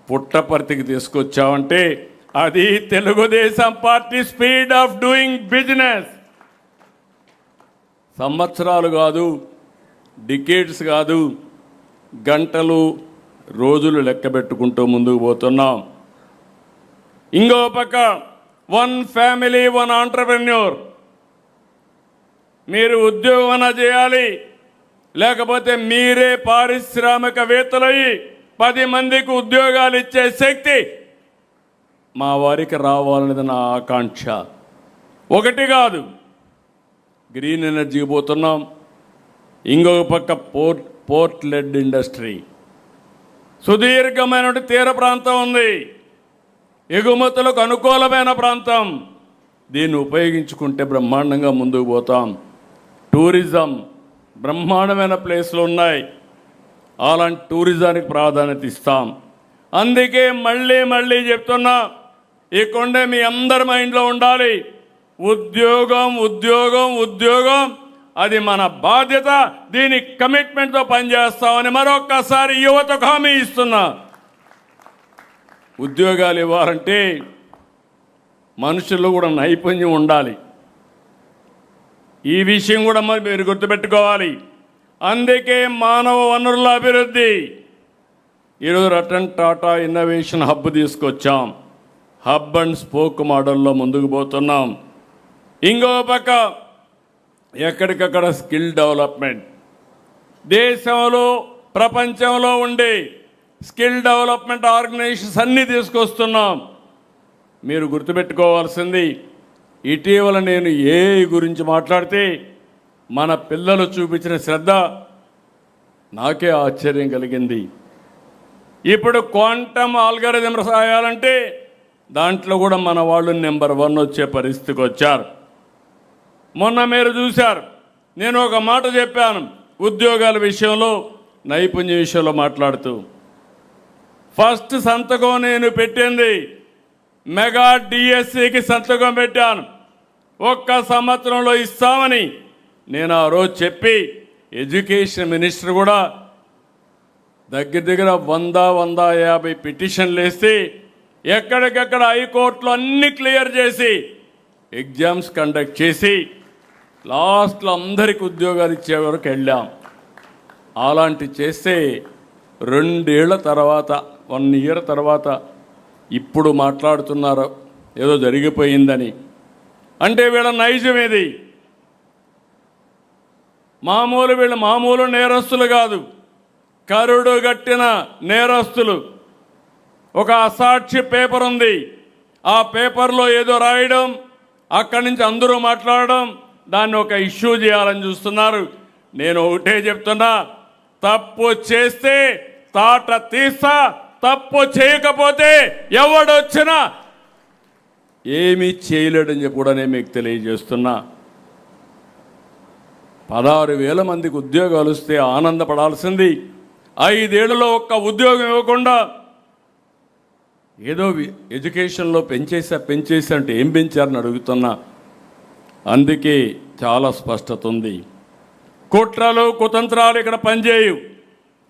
పుట్టపర్తికి తీసుకొచ్చామంటే అది Telugu Desam party speed of doing business. సంవత్సరాలు కాదు, డికేడ్స్ కాదు, గంటలు, రోజులు లెక్క పెట్టుకుంటూ ముందుకు పోతున్నాం. ఇంకో పక్క 1 ఫ్యామిలీ 1 ఆంటర్ప్రెన్యూర్. మీరు ఉద్యోగం చేయాలి, లేకపోతే మీరే పారిశ్రామికవేత్తలయ్యి 10 మందికి ఉద్యోగాలు ఇచ్చే శక్తి మా వారికి రావాలనేది నా ఆకాంక్ష. ఒకటి కాదు, గ్రీన్ ఎనర్జీకి పోతున్నాం. ఇంకొక పక్క పోర్ట్ లెడ్ ఇండస్ట్రీ. సుదీర్ఘమైన తీర ప్రాంతం ఉంది, ఎగుమతులకు అనుకూలమైన ప్రాంతం. దీన్ని ఉపయోగించుకుంటే బ్రహ్మాండంగా ముందుకు పోతాం. టూరిజం బ్రహ్మాండమైన ప్లేస్లు ఉన్నాయి, అలాంటి టూరిజానికి ప్రాధాన్యత ఇస్తాం. అందుకే మళ్ళీ చెప్తున్నా, ఈ కొండే మీ అందరి మైండ్లో ఉండాలి. ఉద్యోగం, ఉద్యోగం, ఉద్యోగం, అది మన బాధ్యత. దీని కమిట్మెంట్తో పనిచేస్తామని మరొక్కసారి యువతకు హామీ ఇస్తున్నా. ఉద్యోగాలు ఇవ్వాలంటే మనుషుల్లో కూడా నైపుణ్యం ఉండాలి. ఈ విషయం కూడా మరి మీరు గుర్తుపెట్టుకోవాలి. అందుకే మానవ వనరుల అభివృద్ధి ఈరోజు రతన్ టాటా ఇన్నోవేషన్ హబ్ తీసుకొచ్చాం. హబ్ అండ్ స్పోక్ మోడల్లో ముందుకు పోతున్నాం. ఇంకో పక్క ఎక్కడికక్కడ స్కిల్ డెవలప్మెంట్, దేశంలో ప్రపంచంలో ఉండే స్కిల్ డెవలప్మెంట్ ఆర్గనైజేషన్స్ అన్నీ తీసుకొస్తున్నాం. మీరు గుర్తుపెట్టుకోవాల్సింది, ఇటీవల నేను ఏఐ గురించి మాట్లాడితే మన పిల్లలు చూపించిన శ్రద్ధ నాకే ఆశ్చర్యం కలిగింది. ఇప్పుడు క్వాంటమ్ ఆల్గరిథం రాయాలంటే దాంట్లో కూడా మన వాళ్ళు నెంబర్ 1 వచ్చే పరిస్థితికి వచ్చారు. మొన్న మీరు చూశారు, నేను ఒక మాట చెప్పాను ఉద్యోగాల విషయంలో, నైపుణ్య విషయంలో మాట్లాడుతూ. ఫస్ట్ సంతకం నేను పెట్టింది మెగా డిఎస్సికి సంతకం పెట్టాను. 1 సంవత్సరంలో ఇస్తామని నేను ఆ రోజు చెప్పి ఎడ్యుకేషన్ మినిస్టర్ కూడా దగ్గర 150 పిటిషన్లు వేసి ఎక్కడికెక్కడ హైకోర్టులో అన్ని క్లియర్ చేసి ఎగ్జామ్స్ కండక్ట్ చేసి లాస్ట్లో అందరికి ఉద్యోగాలు ఇచ్చే వరకు వెళ్ళాం. అలాంటి చేస్తే 2 ఏళ్ల తర్వాత 1 ఇయర్ తర్వాత ఇప్పుడు మాట్లాడుతున్నారు ఏదో జరిగిపోయిందని. అంటే వీళ్ళ నైజం ఇది. వీళ్ళు మామూలు నేరస్తులు కాదు, కరుడు గట్టిన నేరస్తులు. ఒక అసాక్షి పేపర్ ఉంది, ఆ పేపర్లో ఏదో రాయడం, అక్కడి నుంచి అందరూ మాట్లాడడం, దాన్ని ఒక ఇష్యూ చేయాలని చూస్తున్నారు. నేను ఒకటే చెప్తున్నా, తప్పు చేస్తే తాట తీస్తా, తప్పు చేయకపోతే ఎవడొచ్చినా ఏమీ చేయలేడని చెప్పి కూడా నేను మీకు తెలియజేస్తున్నా. 16,000 మందికి ఉద్యోగాలు వస్తే ఆనందపడాల్సింది 5 ఏళ్లలో ఒక్క ఉద్యోగం ఇవ్వకుండా ఏదో ఎడ్యుకేషన్లో పెంచేసా అంటే ఏం పెంచారని అడుగుతున్నా. అందుకే చాలా స్పష్టత ఉంది. కుట్రలు కుతంత్రాలు ఇక్కడ పనిచేయవు.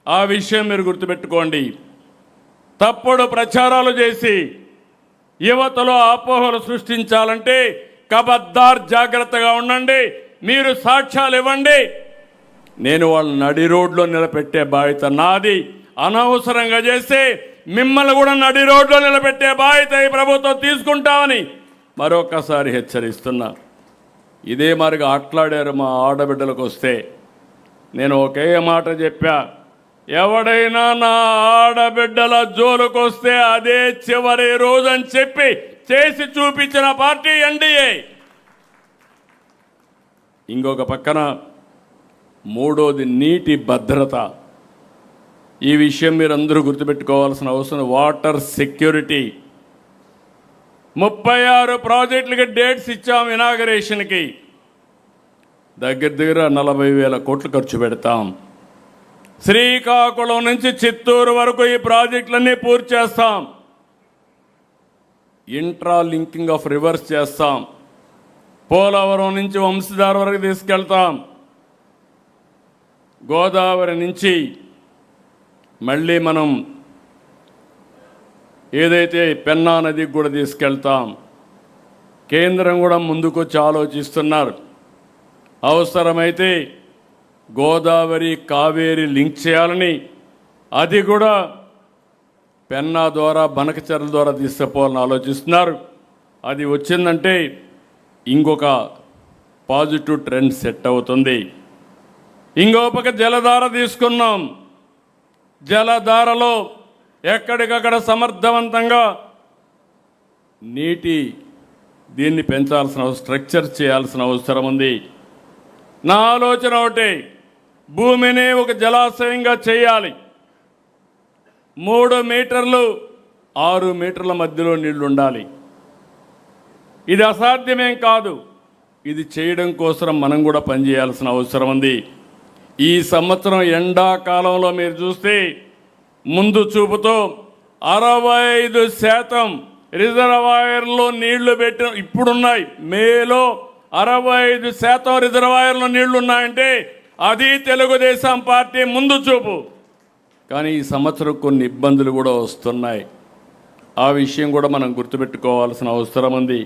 ఆ విషయం మీరు గుర్తుపెట్టుకోండి. తప్పుడు ప్రచారాలు చేసి యువతలో అపోహలు సృష్టించాలంటే కబద్దార్ జాగ్రత్తగా ఉండండి. మీరు సాక్ష్యాలు ఇవ్వండి, నేను వాళ్ళని నడి రోడ్లో నిలబెట్టే బాధ్యత నాది. అనవసరంగా చేస్తే మిమ్మల్ని కూడా నడి రోడ్లో నిలబెట్టే బాధ్యత ఈ ప్రభుత్వం తీసుకుంటామని మరొకసారి హెచ్చరిస్తున్నా. ఇదే మరిగా ఆటలాడారు మా ఆడబిడ్డలకు వస్తే. నేను ఒకే మాట చెప్పా, ఎవడైనా నా ఆడబిడ్డల జోలుకు వస్తే అదే చివరి రోజు అని చెప్పి చేసి చూపించిన పార్టీ ఎన్డీఏ. ఇంకొక పక్కన మూడోది నీటి భద్రత. ఈ విషయం మీరు అందరూ గుర్తుపెట్టుకోవాల్సిన అవసరం. Water security. 36 ప్రాజెక్టులకి డేట్స్ ఇచ్చాం ఇనాగరేషన్కి. దగ్గర 40,000 కోట్లు ఖర్చు పెడతాం. శ్రీకాకుళం నుంచి చిత్తూరు వరకు ఈ ప్రాజెక్టులన్నీ పూర్తి చేస్తాం. ఇంట్రా లింకింగ్ ఆఫ్ రివర్స్ చేస్తాం. పోలవరం నుంచి వంశధార వరకు తీసుకెళ్తాం. గోదావరి నుంచి మళ్ళీ మనం ఏదైతే పెన్నా నదికి కూడా తీసుకెళ్తాం. కేంద్రం కూడా ముందుకొచ్చి ఆలోచిస్తున్నారు. అవసరమైతే గోదావరి కావేరి లింక్ చేయాలని, అది కూడా పెన్నా ద్వారా బనకచెర్ల ద్వారా తీసుకుపోవాలని ఆలోచిస్తున్నారు. అది వచ్చిందంటే ఇంకొక పాజిటివ్ ట్రెండ్ సెట్ అవుతుంది. ఇంకో పక్క జలధార తీసుకున్నాం. జలధారలో ఎక్కడికక్కడ సమర్థవంతంగా దీన్ని పెంచాల్సిన స్ట్రక్చర్ చేయాల్సిన అవసరం ఉంది. నా ఆలోచన ఒకటే, భూమిని ఒక జలాశయంగా చేయాలి. 3 మీటర్లు 6 మీటర్ల మధ్యలో నీళ్లు ఉండాలి. ఇది అసాధ్యమేం కాదు. ఇది చేయడం కోసం మనం కూడా పనిచేయాల్సిన అవసరం ఉంది. ఈ సంవత్సరం ఎండాకాలంలో మీరు చూస్తే ముందు చూపుతో 65% రిజర్వాయర్లో నీళ్లు పెట్టిన ఇప్పుడున్నాయి. మేలో 65% రిజర్వాయర్లో నీళ్లు ఉన్నాయంటే అది తెలుగుదేశం పార్టీ ముందు చూపు. కానీ ఈ సంవత్సరం కొన్ని ఇబ్బందులు కూడా వస్తున్నాయి. ఆ విషయం కూడా మనం గుర్తుపెట్టుకోవాల్సిన అవసరం ఉంది.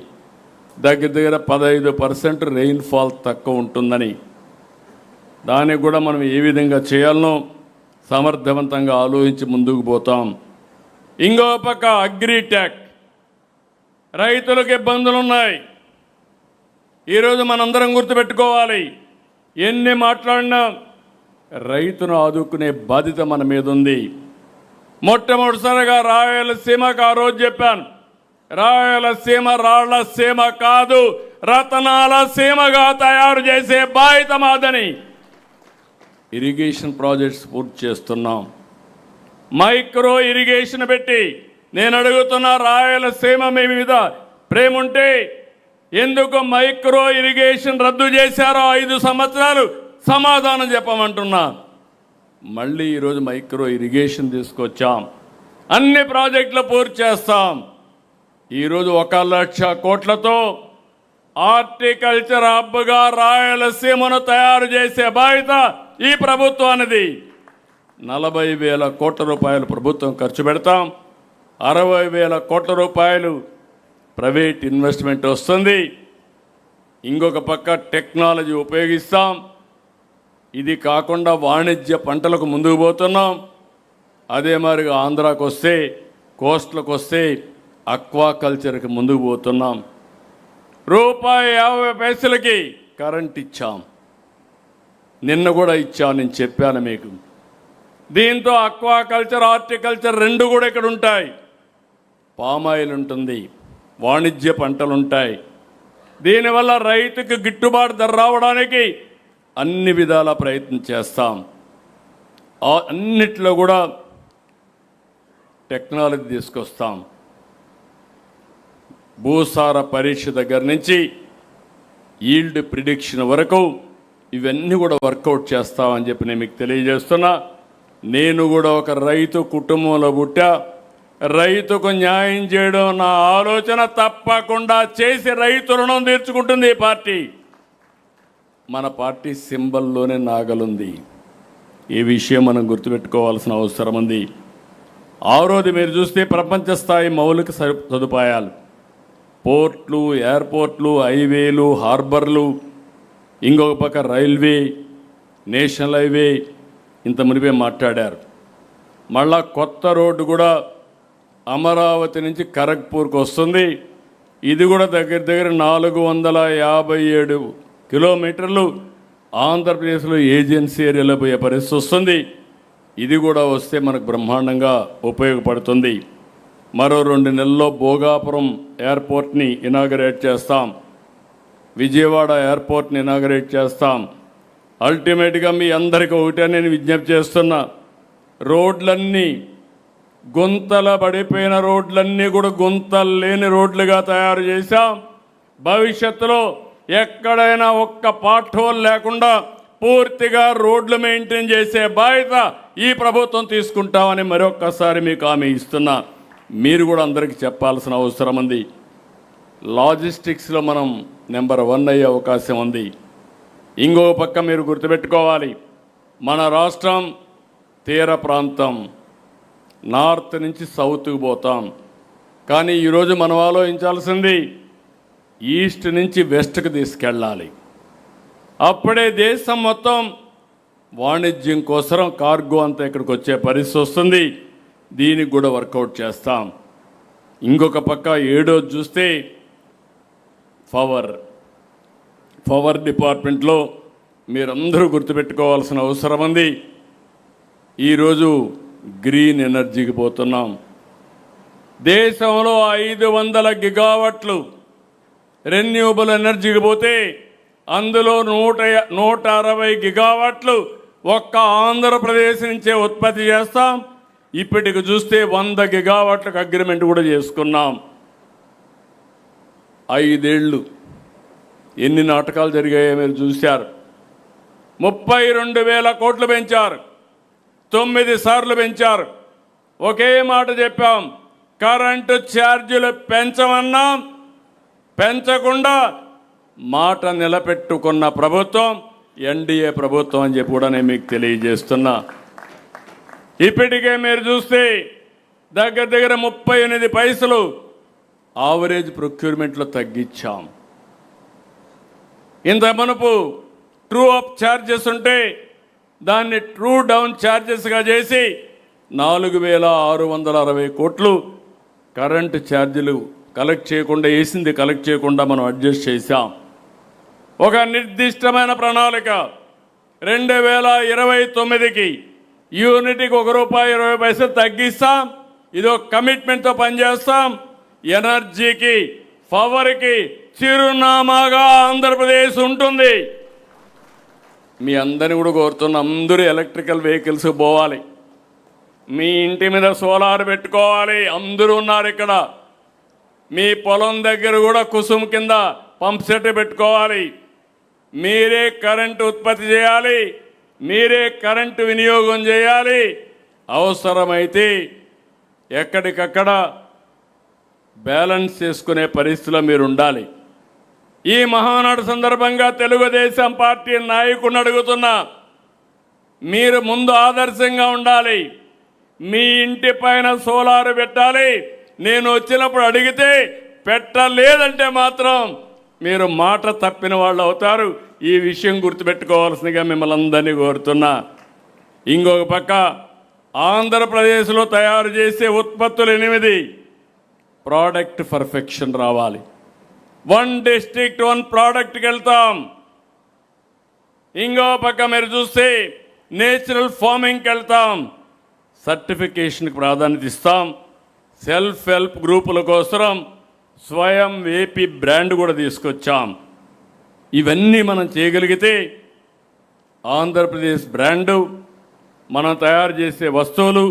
దగ్గర 15% రెయిన్ఫాల్ తక్కువ ఉంటుందని, దానికి కూడా మనం ఏ విధంగా చేయాలనో సమర్థవంతంగా ఆలోచించి ముందుకు పోతాం. ఇంకో పక్క అగ్రిటెక్, రైతులకు ఇబ్బందులు ఉన్నాయి. ఈరోజు మనందరం గుర్తుపెట్టుకోవాలి, ఎన్ని మాట్లాడినా రైతును ఆదుకునే బాధ్యత మన మీద ఉంది. మొట్టమొదటిసారిగా రాయలసీమకు ఆ రోజు చెప్పాను, రాయలసీమ రాళ్ల సీమ కాదు, రతనాల సీమగా తయారు చేసే బాధ్యత మాదని ఇరిగేషన్ ప్రాజెక్ట్స్ పూర్తి చేస్తున్నాం. మైక్రో ఇరిగేషన్ పెట్టి నేను అడుగుతున్న రాయలసీమ మీ మీద ప్రేమ ఉంటే ఎందుకు మైక్రో ఇరిగేషన్ రద్దు చేశారో 5 సంవత్సరాలు సమాధానం చెప్పమంటున్నా. మళ్ళీ ఈరోజు మైక్రో ఇరిగేషన్ తీసుకొచ్చాం, అన్ని ప్రాజెక్టులు పూర్తి చేస్తాం. ఈరోజు 1,00,000 కోట్లతో హార్టికల్చర్ హబ్గా రాయలసీమను తయారు చేసే బాధ్యత ఈ ప్రభుత్వానిది. 40,000 కోట్ల రూపాయలు ప్రభుత్వం ఖర్చు పెడతాం, 60,000 కోట్ల రూపాయలు ప్రైవేట్ ఇన్వెస్ట్మెంట్ వస్తుంది. ఇంకొక పక్క టెక్నాలజీ ఉపయోగిస్తాం. ఇది కాకుండా వాణిజ్య పంటలకు ముందుకు పోతున్నాం. అదే మాదిరిగా ఆంధ్రాకు వస్తే, కోస్ట్లకు వస్తే అక్వాకల్చర్కి ముందుకు పోతున్నాం. ₹1.50 కరెంట్ ఇచ్చాం, నిన్న కూడా ఇచ్చాను, నేను చెప్పాను మీకు. దీంతో అక్వాకల్చర్, హార్టికల్చర్ 2 కూడా ఇక్కడ ఉంటాయి. పామాయిల్ ఉంటుంది, వాణిజ్య పంటలు ఉంటాయి. దీనివల్ల రైతుకు గిట్టుబాటు ధర రావడానికి అన్ని విధాల ప్రయత్నం చేస్తాం. అన్నిట్లో కూడా టెక్నాలజీ తీసుకొస్తాం. భూసార పరీక్ష దగ్గర నుంచి ఈల్డ్ ప్రిడిక్షన్ వరకు ఇవన్నీ కూడా వర్కౌట్ చేస్తామని చెప్పి నేను మీకు తెలియజేస్తున్నా. నేను కూడా ఒక రైతు కుటుంబంలో పుట్టా. రైతుకు న్యాయం చేయడం నా ఆలోచన. తప్పకుండా చేసి రైతు రుణం తీర్చుకుంటుంది ఈ పార్టీ. మన పార్టీ సింబల్లోనే నాగలుంది. ఈ విషయం మనం గుర్తుపెట్టుకోవాల్సిన అవసరం ఉంది. ఆ రోజు మీరు చూస్తే ప్రపంచ స్థాయి మౌలిక సదుపాయాలు, పోర్ట్లు, ఎయిర్పోర్ట్లు, హైవేలు, హార్బర్లు, ఇంకొక పక్క రైల్వే, నేషనల్ హైవే, ఇంత మునిపే మాట్లాడారు. మళ్ళా కొత్త రోడ్డు కూడా అమరావతి నుంచి ఖరగ్పూర్కి వస్తుంది. ఇది కూడా దగ్గర 457 కిలోమీటర్లు ఆంధ్రప్రదేశ్లో ఏజెన్సీ ఏరియాలో పోయే పరిస్థితి వస్తుంది. ఇది కూడా వస్తే మనకు బ్రహ్మాండంగా ఉపయోగపడుతుంది. మరో 2 నెలల్లో భోగాపురం ఎయిర్పోర్ట్ని ఇనాగరేట్ చేస్తాం, విజయవాడ ఎయిర్పోర్ట్ని ఇనాగరేట్ చేస్తాం. అల్టిమేట్గా మీ అందరికీ ఒకటే నేను విజ్ఞప్తి చేస్తున్నా, రోడ్లన్నీ గుంతల పడిపోయిన రోడ్లన్నీ కూడా గుంతలు లేని రోడ్లుగా తయారు చేశాం. భవిష్యత్తులో ఎక్కడైనా ఒక్క పార్ట్ హోల్ లేకుండా పూర్తిగా రోడ్లు మెయింటైన్ చేసే బాధ్యత ఈ ప్రభుత్వం తీసుకుంటామని మరొక్కసారి మీకు హామీ ఇస్తున్నా. మీరు కూడా అందరికీ చెప్పాల్సిన అవసరం ఉంది. లాజిస్టిక్స్లో మనం నెంబర్ 1 అయ్యే అవకాశం ఉంది. ఇంకో పక్క మీరు గుర్తుపెట్టుకోవాలి, మన రాష్ట్రం తీర ప్రాంతం, నార్త్ నుంచి సౌత్కి పోతాం. కానీ ఈరోజు మనం ఆలోచించాల్సింది ఈస్ట్ నుంచి వెస్ట్కి తీసుకెళ్ళాలి. అప్పుడే దేశం మొత్తం వాణిజ్యం కోసం కార్గో అంతా ఇక్కడికి వచ్చే పరిస్థితి వస్తుంది. దీనికి కూడా వర్కౌట్ చేస్తాం. ఇంకొక పక్క 7వ చూస్తే పవర్ డిపార్ట్మెంట్లో మీరందరూ గుర్తుపెట్టుకోవాల్సిన అవసరం ఉంది. ఈరోజు గ్రీన్ ఎనర్జీకి పోతున్నాం. దేశంలో 500 గిగావాట్లు రెన్యూబుల్ ఎనర్జీకి పోతే అందులో 160 గిగావాట్లు ఒక్క ఆంధ్రప్రదేశ్ నుంచే ఉత్పత్తి చేస్తాం. ఇప్పటికి చూస్తే 100 గిగావాట్లకు అగ్రిమెంట్ కూడా చేసుకున్నాం. 5 ఏళ్ళు ఎన్ని నాటకాలు జరిగాయో మీరు చూశారు. 32,000 కోట్లు పెంచారు, 9 సార్లు పెంచారు. ఒకే మాట చెప్పాం, కరెంటు ఛార్జీలు పెంచమన్నాం, పెంచకుండా మాట నిలబెట్టుకున్న ప్రభుత్వం ఎన్డీఏ ప్రభుత్వం అని చెప్పి కూడా నేను మీకు తెలియజేస్తున్నా. ఇప్పటికే మీరు చూస్తే దగ్గర 38 పైసలు ఆవరేజ్ ప్రొక్యూర్మెంట్లో తగ్గించాం. ఇంత మునుపు ట్రూ అప్ ఛార్జెస్ ఉంటే దాన్ని ట్రూ డౌన్ ఛార్జెస్గా చేసి 4,660 కోట్లు కరెంటు ఛార్జీలు కలెక్ట్ చేయకుండా మనం అడ్జస్ట్ చేశాం. ఒక నిర్దిష్టమైన ప్రణాళిక 2029కి యూనిట్కి ₹1.20 తగ్గిస్తాం. ఇదో కమిట్మెంట్తో పనిచేస్తాం. ఎనర్జీకి, పవర్కి చిరునామాగా ఆంధ్రప్రదేశ్ ఉంటుంది. మీ అందరిని కూడా కోరుతున్న అందరూ ఎలక్ట్రికల్ వెహికల్స్ పోవాలి. మీ ఇంటి మీద సోలార్ పెట్టుకోవాలి. అందరూ ఉన్నారు ఇక్కడ. మీ పొలం దగ్గర కూడా కుసుమ్ కింద పంప్ సెట్ పెట్టుకోవాలి. మీరే కరెంటు ఉత్పత్తి చేయాలి. మీరే కరెంటు వినియోగం చేయాలి. అవసరమైతే ఎక్కడికక్కడ బ్యాలెన్స్ చేసుకునే పరిస్థితిలో మీరు ఉండాలి. ఈ మహానాడు సందర్భంగా తెలుగుదేశం పార్టీ నాయకుడిని అడుగుతున్నా, మీరు ముందు ఆదర్శంగా ఉండాలి. మీ ఇంటి పైన సోలార్ పెట్టాలి. నేను వచ్చినప్పుడు అడిగితే పెట్టలేదంటే మాత్రం మీరు మాట తప్పిన వాళ్ళు అవుతారు. ఈ విషయం గుర్తుపెట్టుకోవాల్సిందిగా మిమ్మల్ని అందరినీ కోరుతున్నా. ఇంకొక పక్క ఆంధ్రప్రదేశ్లో తయారు చేసే ఉత్పత్తులు 8 ప్రోడక్ట్ పర్ఫెక్షన్ రావాలి. 1 డిస్ట్రిక్ట్ 1 ప్రోడక్ట్కి వెళ్తాం. ఇంకో పక్క మీరు చూస్తే నేచురల్ ఫార్మింగ్కి వెళ్తాం. సర్టిఫికేషన్కి ప్రాధాన్యత ఇస్తాం. సెల్ఫ్ హెల్ప్ గ్రూపుల కోసం స్వయం ఏపీ బ్రాండ్ కూడా తీసుకొచ్చాం. ఇవన్నీ మనం చేయగలిగితే ఆంధ్రప్రదేశ్ బ్రాండు, మనం తయారు చేసే వస్తువులు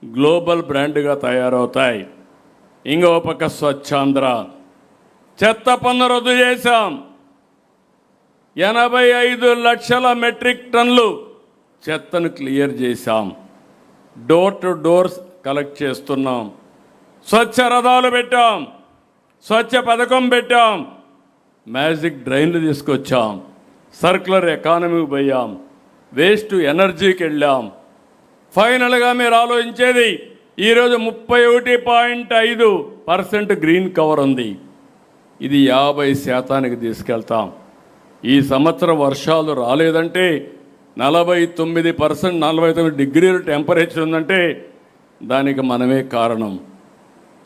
గ్లోబల్ బ్రాండ్గా తయారవుతాయి. ఇంకో పక్క స్వచ్ఛాంధ్ర, చెత్త పన్ను రద్దు చేశాం. 85 లక్షల మెట్రిక్ టన్నులు చెత్తను క్లియర్ చేశాం. డోర్ టు డోర్స్ కలెక్ట్ చేస్తున్నాం. స్వచ్ఛ రథాలు పెట్టాం. స్వచ్ఛ పథకం పెట్టాం. మ్యాజిక్ డ్రైన్లు తీసుకొచ్చాం. సర్క్యులర్ ఎకానమీకి పోయాం. వేస్ట్ ఎనర్జీకి వెళ్ళాం. ఫైనల్గా మీరు ఆలోచించేది, ఈరోజు 31.5% గ్రీన్ కవర్ ఉంది. ఇది 50% తీసుకెళ్తాం. ఈ సంవత్సరం వర్షాలు రాలేదంటే 49%, 49 డిగ్రీలు టెంపరేచర్ ఉందంటే దానికి మనమే కారణం.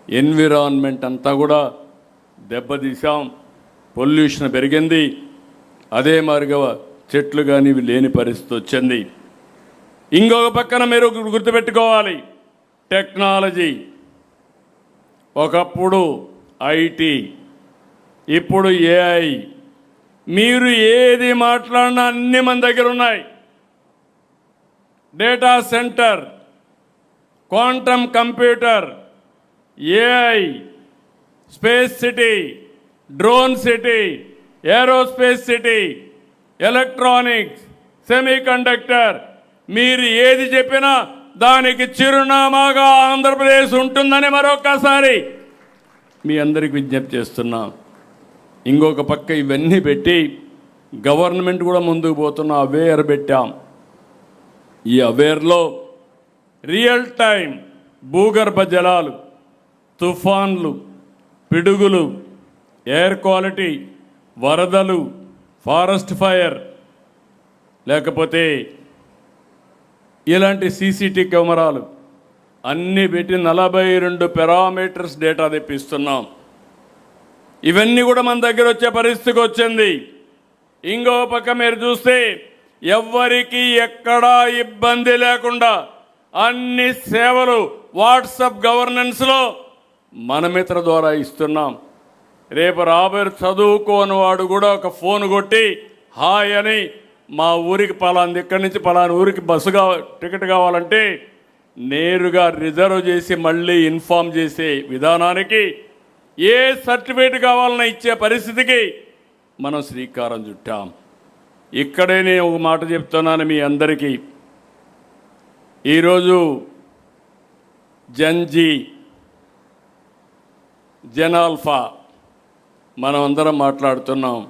ఎన్విరాన్మెంట్ అంతా కూడా దెబ్బతీసాం. పొల్యూషన్ పెరిగింది. అదే మాదిరిగా చెట్లు కానీ ఇవి లేని పరిస్థితి వచ్చింది. ఇంకొక పక్కన మీరు గుర్తుపెట్టుకోవాలి, టెక్నాలజీ. ఒకప్పుడు ఐటీ, ఇప్పుడు ఏఐ. మీరు ఏది మాట్లాడినా అన్ని మన దగ్గర ఉన్నాయి. Data centre, quantum computer, AI, space city, drone city, aerospace city, electronics, semi conductor. మీరు ఏది చెప్పినా దానికి చిరునామాగా ఆంధ్రప్రదేశ్ ఉంటుందని మరొకసారి మీ అందరికి విజ్ఞప్తి చేస్తున్నాం. ఇంకొక పక్క ఇవన్నీ పెట్టి గవర్నమెంట్ కూడా ముందుకు పోతున్న అవేర్ పెట్టాం. ఈ అవేర్లో రియల్ టైం భూగర్భ జలాలు, తుఫాన్లు, పిడుగులు, ఎయిర్ క్వాలిటీ, వరదలు, ఫారెస్ట్ ఫైర్, లేకపోతే ఇలాంటి సీసీటీ కెమెరాలు అన్నీ పెట్టి 42 పారామీటర్స్ డేటా తెప్పిస్తున్నాం. ఇవన్నీ కూడా మన దగ్గర వచ్చే పరిస్థితికి వచ్చింది. ఇంకో పక్క మీరు చూస్తే ఎవ్వరికీ ఎక్కడా ఇబ్బంది లేకుండా అన్ని సేవలు వాట్సాప్ గవర్నెన్స్లో మన మిత్ర ద్వారా ఇస్తున్నాం. రేపు రాబోయే చదువుకోని వాడు కూడా ఒక ఫోన్ కొట్టి హాయ్ అని మా ఊరికి పలాంది, ఇక్కడి నుంచి పలానా ఊరికి బస్సుగా టికెట్ కావాలంటే నేరుగా రిజర్వ్ చేసి మళ్ళీ ఇన్ఫామ్ చేసే విధానానికి, ఏ సర్టిఫికేట్ కావాలన్నా ఇచ్చే పరిస్థితికి మనం శ్రీకారం చుట్టాం. ఇక్కడే నేను ఒక మాట చెప్తున్నాను మీ అందరికీ. ఈరోజు జన్జీ, జనాల్ఫా మనం అందరం మాట్లాడుతున్నాం.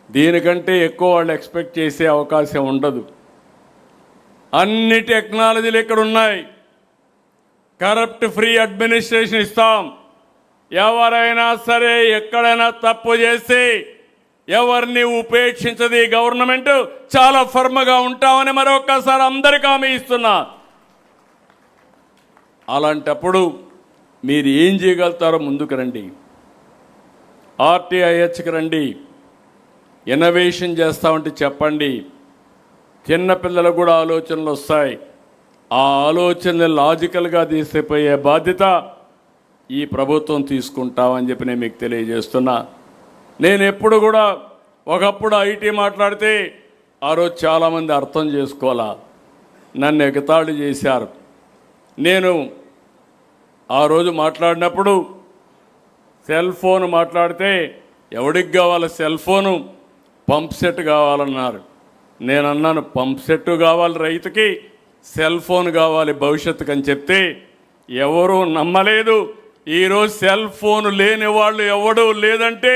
దీనికంటే ఎక్కువ వాళ్ళు ఎక్స్పెక్ట్ చేసే అవకాశం ఉండదు. అన్ని టెక్నాలజీలు ఇక్కడ ఉన్నాయి. కరప్ట్ ఫ్రీ అడ్మినిస్ట్రేషన్ ఇస్తాం. ఎవరైనా సరే ఎక్కడైనా తప్పు చేసి ఎవరిని ఉపేక్షించదు ఈ గవర్నమెంట్. చాలా ఫర్మ్గా ఉంటామని మరొక్కసారి అందరికీ హామీ ఇస్తున్నా. అలాంటప్పుడు మీరు ఏం చేయగలుగుతారో ముందుకు రండి. RTIHకి రండి. ఇన్నోవేషన్ చేస్తామంటే చెప్పండి. చిన్నపిల్లలకు కూడా ఆలోచనలు వస్తాయి. ఆ ఆలోచనలు లాజికల్గా తీసుకుపోయే బాధ్యత ఈ ప్రభుత్వం తీసుకుంటామని చెప్పి నేను మీకు తెలియజేస్తున్నా. నేను ఎప్పుడు కూడా ఒకప్పుడు ఐటీ మాట్లాడితే ఆ రోజు చాలామంది అర్థం చేసుకోవాలా, నన్ను ఎగతాళి చేశారు. నేను ఆ రోజు మాట్లాడినప్పుడు సెల్ ఫోన్ మాట్లాడితే ఎవడికి కావాలి సెల్ ఫోను, పంప్ సెట్ కావాలన్నారు. నేను అన్నాను పంప్ సెట్ కావాలి రైతుకి, సెల్ ఫోన్ కావాలి భవిష్యత్తుకు అని చెప్తే ఎవరూ నమ్మలేదు. ఈరోజు సెల్ ఫోన్ లేని వాళ్ళు ఎవడూ లేదంటే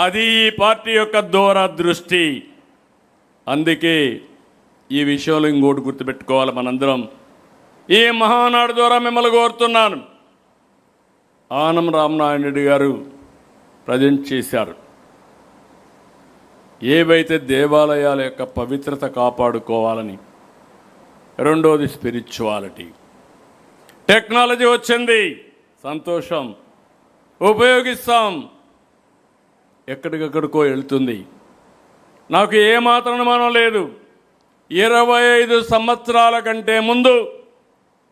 అది ఈ పార్టీ యొక్క దూరదృష్టి. అందుకే ఈ విషయంలో ఇంకోటి గుర్తుపెట్టుకోవాలి మనందరం. ఈ మహానాడు ద్వారా మిమ్మల్ని కోరుతున్నాను. ఆనం రామనారాయణ రెడ్డి గారు ప్రజెంట్ చేశారు. ఏవైతే దేవాలయాల యొక్క పవిత్రత కాపాడుకోవాలని, రెండోది స్పిరిచువాలిటీ. టెక్నాలజీ వచ్చింది, సంతోషం, ఉపయోగిస్తాం, ఎక్కడికక్కడికో వెళ్తుంది. నాకు ఏమాత్రం అనుమానం లేదు. 25 సంవత్సరాల కంటే ముందు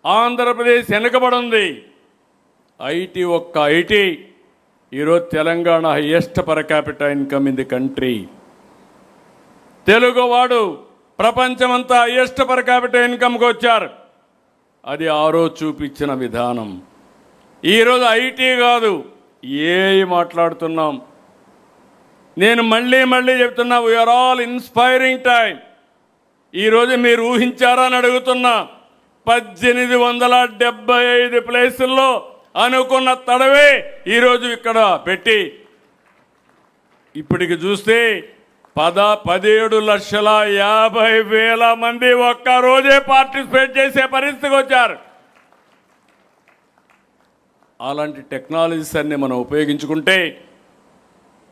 ఆంధ్రప్రదేశ్ వెనుకబడింది. ఐటీ ఈరోజు Telangana highest per capital income in the country. తెలుగువాడు ప్రపంచమంతా హైయెస్ట్ పర్ క్యాపిటల్ ఇన్కమ్కి వచ్చారు. అది ఆ రోజు చూపించిన విధానం. ఈరోజు ఐటీ కాదు, ఏఐ మాట్లాడుతున్నాం. నేను మళ్ళీ చెప్తున్నా, వీఆర్ ఆల్ ఇన్స్పైరింగ్ టైం. ఈరోజు మీరు ఊహించారా అని అడుగుతున్నా. 1875 ప్లేసుల్లో అనుకున్న తడవే ఈరోజు ఇక్కడ పెట్టి ఇప్పటికి చూస్తే 17,50,000 మంది ఒక్కరోజే పార్టిసిపేట్ చేసే పరిస్థితికి వచ్చారు. అలాంటి టెక్నాలజీస్ అన్ని మనం ఉపయోగించుకుంటే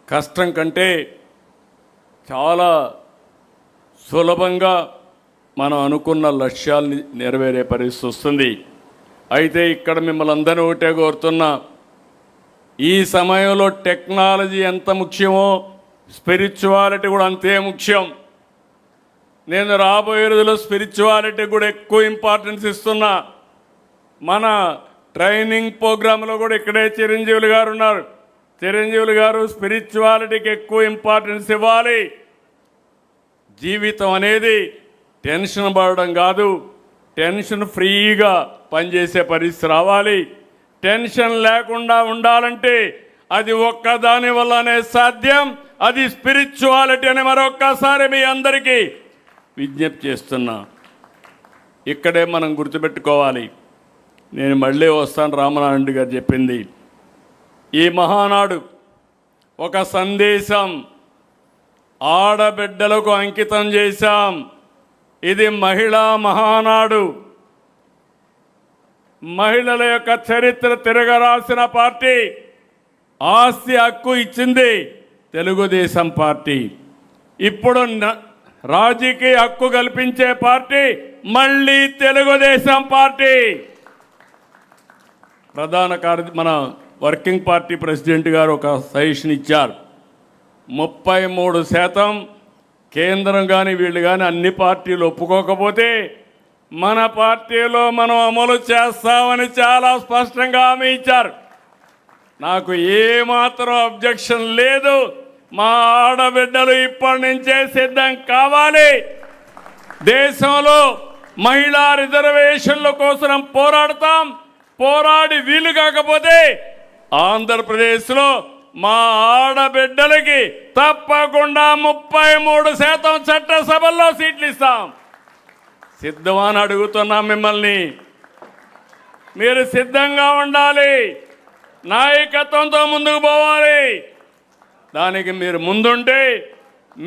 కష్టం కంటే చాలా సులభంగా మనం అనుకున్న లక్ష్యాల్ని నెరవేరే పరిస్థితి వస్తుంది. అయితే ఇక్కడ మిమ్మల్ని అందరూ ఒకటే కోరుతున్నా, ఈ సమయంలో టెక్నాలజీ ఎంత ముఖ్యమో స్పిరిచువాలిటీ కూడా అంతే ముఖ్యం. నేను రాబోయే రోజుల్లో స్పిరిచువాలిటీ కూడా ఎక్కువ ఇంపార్టెన్స్ ఇస్తున్నా. మన ట్రైనింగ్ ప్రోగ్రాంలో కూడా ఇక్కడే చిరంజీవులు గారు ఉన్నారు. చిరంజీవులు గారు స్పిరిచువాలిటీకి ఎక్కువ ఇంపార్టెన్స్ ఇవ్వాలి. జీవితం అనేది టెన్షన్ పడడం కాదు, టెన్షన్ ఫ్రీగా పనిచేసే పరిస్థితి రావాలి. టెన్షన్ లేకుండా ఉండాలంటే అది ఒక్కదాని వల్లనే సాధ్యం. అది స్పిరిచువాలిటీ అని మరొక్కసారి మీ అందరికీ విజ్ఞప్తి చేస్తున్నా. ఇక్కడే మనం గుర్తుపెట్టుకోవాలి. నేను మళ్ళీ వస్తాను. రామనారాయణ గారు చెప్పింది, ఈ మహానాడు ఒక సందేశం ఆడబిడ్డలకు అంకితం చేశాం. ఇది మహిళా మహానాడు. మహిళల యొక్క చరిత్ర తిరగరాసిన పార్టీ, ఆస్తి హక్కు ఇచ్చింది తెలుగుదేశం పార్టీ. ఇప్పుడు రాజకీయ హక్కు కల్పించే పార్టీ మళ్ళీ తెలుగుదేశం పార్టీ. ప్రధాన మన వర్కింగ్ పార్టీ ప్రెసిడెంట్ గారు ఒక సజెషన్ ఇచ్చారు. 33% కేంద్రం కానీ వీళ్ళు కానీ అన్ని పార్టీలు ఒప్పుకోకపోతే మన పార్టీలో మనం అమలు చేస్తామని చాలా స్పష్టంగా హామీ ఇచ్చారు. నాకు ఏమాత్రం అబ్జెక్షన్ లేదు. మా ఆడబిడ్డలు ఇప్పటి నుంచే సిద్ధం కావాలి. దేశంలో మహిళా రిజర్వేషన్ల కోసం పోరాడతాం. పోరాడి వీలు కాకపోతే ఆంధ్రప్రదేశ్లో మా ఆడబిడ్డలకి తప్పకుండా 33% చట్టసభల్లో సీట్లు ఇస్తాం. సిద్ధమని అడుగుతున్నాం మిమ్మల్ని. మీరు సిద్ధంగా ఉండాలి. నాయకత్వంతో ముందుకు పోవాలి. దానికి మీరు ముందుంటే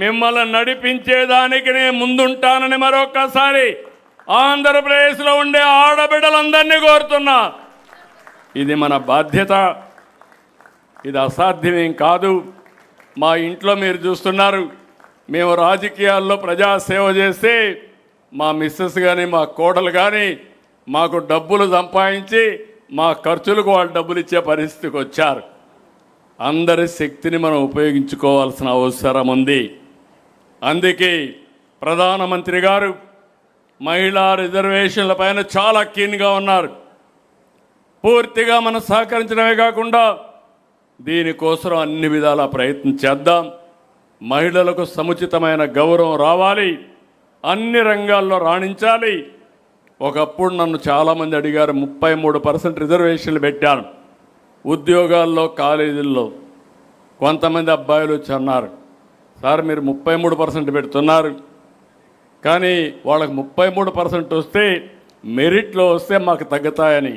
మిమ్మల్ని నడిపించేదానికి నేను ముందుంటానని మరొకసారి ఆంధ్రప్రదేశ్లో ఉండే ఆడబిడ్డలందరినీ కోరుతున్నా. ఇది మన బాధ్యత. ఇది అసాధ్యమేం కాదు. మా ఇంట్లో మీరు చూస్తున్నారు, మేము రాజకీయాల్లో ప్రజాసేవ చేస్తే మా మిస్సెస్ కానీ మా కోడలు కానీ మాకు డబ్బులు సంపాదించి మా ఖర్చులకు వాళ్ళు డబ్బులు ఇచ్చే పరిస్థితికి వచ్చారు. అందరి శక్తిని మనం ఉపయోగించుకోవాల్సిన అవసరం ఉంది. అందుకే ప్రధానమంత్రి గారు మహిళా రిజర్వేషన్ల పైన చాలా కీన్గా ఉన్నారు. పూర్తిగా మనం సహకరించడమే కాకుండా దీనికోసం అన్ని విధాల ప్రయత్నం చేద్దాం. మహిళలకు సముచితమైన గౌరవం రావాలి, అన్ని రంగాల్లో రాణించాలి. ఒకప్పుడు నన్ను చాలామంది అడిగారు, 33% రిజర్వేషన్లు పెట్టాను ఉద్యోగాల్లో, కాలేజీల్లో. కొంతమంది అబ్బాయిలు వచ్చి అన్నారు, సార్ మీరు 33% పెడుతున్నారు, కానీ వాళ్ళకి 33% వస్తే మెరిట్లో వస్తే మాకు తగ్గుతాయని.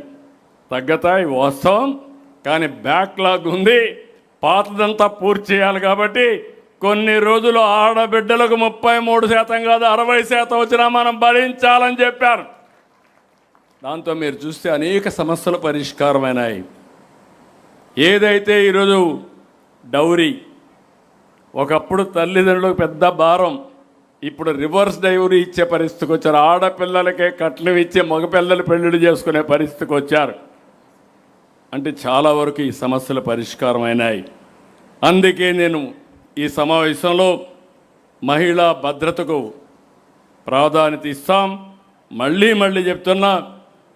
తగ్గుతాయి వాస్తవం, కానీ బ్యాక్లాగ్ ఉంది, పాతదంతా పూర్తి చేయాలి. కాబట్టి కొన్ని రోజులు ఆడబిడ్డలకు 33% కాదు 60% వచ్చినా మనం భరించాలని చెప్పారు. దాంతో మీరు చూస్తే అనేక సమస్యలు పరిష్కారమైనాయి. ఏదైతే ఈరోజు డౌరీ, ఒకప్పుడు తల్లిదండ్రులకు పెద్ద భారం, ఇప్పుడు రివర్స్ డౌరీ ఇచ్చే పరిస్థితికి వచ్చారు. ఆడపిల్లలకే కట్నం ఇచ్చే మగపిల్లలు పెళ్లిళ్ళు చేసుకునే పరిస్థితికి వచ్చారు. అంటే చాలా వరకు ఈ సమస్యలు పరిష్కారమైనాయి. అందుకే నేను ఈ సమావేశంలో మహిళా భద్రతకు ప్రాధాన్యత ఇస్తాం. మళ్ళీ మళ్ళీ చెప్తున్నా,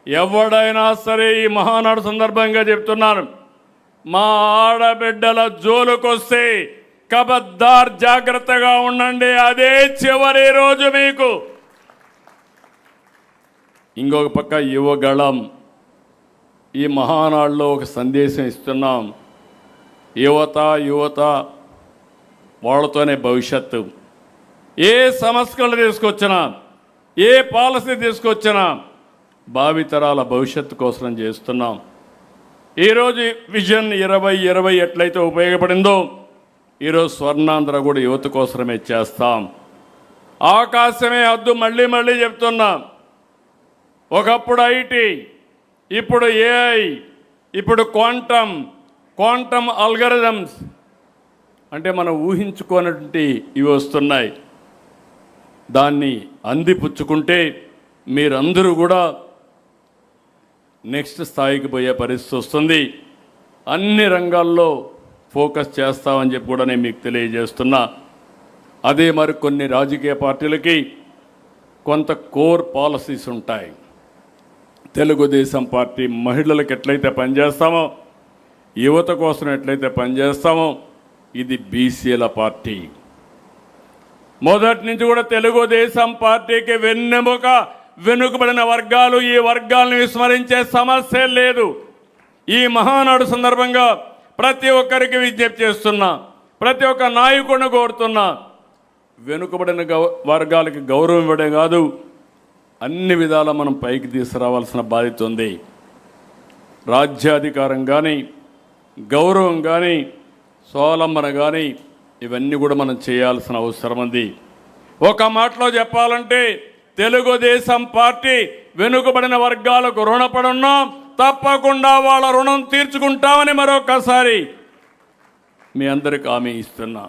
ఎవడైనా సరే ఈ మహానాడు సందర్భంగా చెప్తున్నాను, మా ఆడబిడ్డల జోలుకొస్తే కబద్దార్ జాగ్రత్తగా ఉండండి, అదే చివరి రోజు మీకు. ఇంకొక పక్క యువగళం, ఈ మహానాడులో ఒక సందేశం ఇస్తున్నాం. యువత వాళ్ళతోనే భవిష్యత్తు. ఏ సంస్కరణలు తీసుకొచ్చినా, ఏ పాలసీ తీసుకొచ్చినా భావితరాల భవిష్యత్తు కోసం చేస్తున్నాం. ఈరోజు విజన్ 2020 ఎట్లయితే ఉపయోగపడిందో ఈరోజు స్వర్ణాంధ్ర కూడా యువత కోసమే చేస్తాం. ఆకాశమే హద్దు, మళ్ళీ మళ్ళీ చెప్తున్నా. ఒకప్పుడు ఐటీ, ఇప్పుడు ఏఐ, ఇప్పుడు క్వాంటమ్ అల్గరిథమ్స్, అంటే మనం ఊహించుకోనటువంటి ఇవి వస్తున్నాయి. దాన్ని అందిపుచ్చుకుంటే మీరందరూ కూడా నెక్స్ట్ స్థాయికి పోయే పరిస్థితి వస్తుంది. అన్ని రంగాల్లో ఫోకస్ చేస్తామని చెప్పి కూడా నేను మీకు తెలియజేస్తున్నా. అదే మరి కొన్ని రాజకీయ పార్టీలకి కొంత కోర్ పాలసీస్ ఉంటాయి. తెలుగుదేశం పార్టీ మహిళలకు ఎట్లయితే పనిచేస్తామో, యువత కోసం ఎట్లయితే పనిచేస్తామో, ఇది బీసీల పార్టీ. మొదటి నుంచి కూడా తెలుగుదేశం పార్టీకి వెన్నెముక వెనుకబడిన వర్గాలు, ఈ వర్గాలను విస్మరించే సమస్య లేదు. ఈ మహానాడు సందర్భంగా ప్రతి ఒక్కరికి విజ్ఞప్తి చేస్తున్నా, ప్రతి ఒక్క నాయకుడిని కోరుతున్నా, వెనుకబడిన వర్గాలకి గౌరవం ఇవ్వడం కాదు, అన్ని విధాలా మనం పైకి తీసుకురావాల్సిన బాధ్యత ఉంది. రాజ్యాధికారం కానీ, గౌరవం కానీ, స్వావలంబన కానీ, ఇవన్నీ కూడా మనం చేయాల్సిన అవసరం ఉంది. ఒక మాటలో చెప్పాలంటే తెలుగుదేశం పార్టీ వెనుకబడిన వర్గాలకు రుణపడున్నాం, తప్పకుండా వాళ్ళ రుణం తీర్చుకుంటామని మరొకసారి మీ అందరికి హామీ ఇస్తున్నా.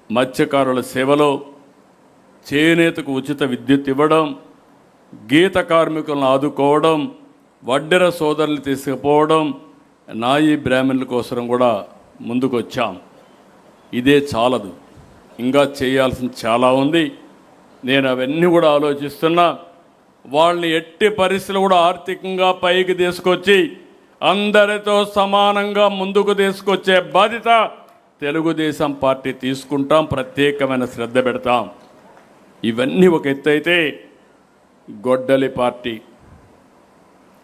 మత్స్యకారుల సేవలో చేనేతకు ఉచిత విద్యుత్ ఇవ్వడం, గీత కార్మికులను ఆదుకోవడం, వడ్డెర సోదరులు తీసుకుపోవడం, నాయి బ్రాహ్మణుల కోసం కూడా ముందుకొచ్చాం. ఇదే చాలదు, ఇంకా చేయాల్సింది చాలా ఉంది. నేను అవన్నీ కూడా ఆలోచిస్తున్నా. వాళ్ళని ఎట్టి పరిస్థితులు కూడా ఆర్థికంగా పైకి తీసుకొచ్చి అందరితో సమానంగా ముందుకు తీసుకొచ్చే బాధ్యత తెలుగుదేశం పార్టీ తీసుకుంటాం. ప్రత్యేకమైన శ్రద్ధ పెడతాం. ఇవన్నీ ఒక ఎత్తు అయితే, గొడ్డలి పార్టీ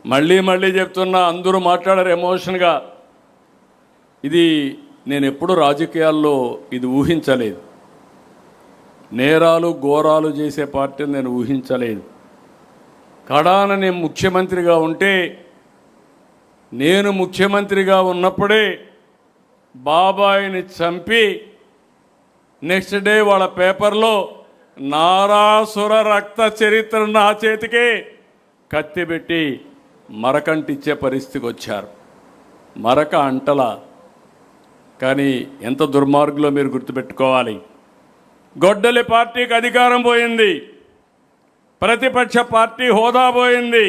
మళ్ళీ మళ్ళీ చెప్తున్నా, అందరూ మాట్లాడారు ఎమోషన్గా. ఇది నేను ఎప్పుడు రాజకీయాల్లో ఇది ఊహించలేదు. నేరాలు ఘోరాలు చేసే పార్టీని నేను ఊహించలేదు. కడాన నేను ముఖ్యమంత్రిగా ఉంటే, నేను ముఖ్యమంత్రిగా ఉన్నప్పుడే బాబాయిని చంపి నెక్స్ట్ డే వాళ్ళ పేపర్లో నారాసుర రక్త చరిత్ర నా చేతికే కత్తి పెట్టి మరకంటిచ్చే పరిస్థితికి వచ్చారు. మరక అంటల కానీ ఎంత దుర్మార్గులో మీరు గుర్తుపెట్టుకోవాలి. గొడ్డలి పార్టీకి అధికారం పోయింది, ప్రతిపక్ష పార్టీ హోదా పోయింది,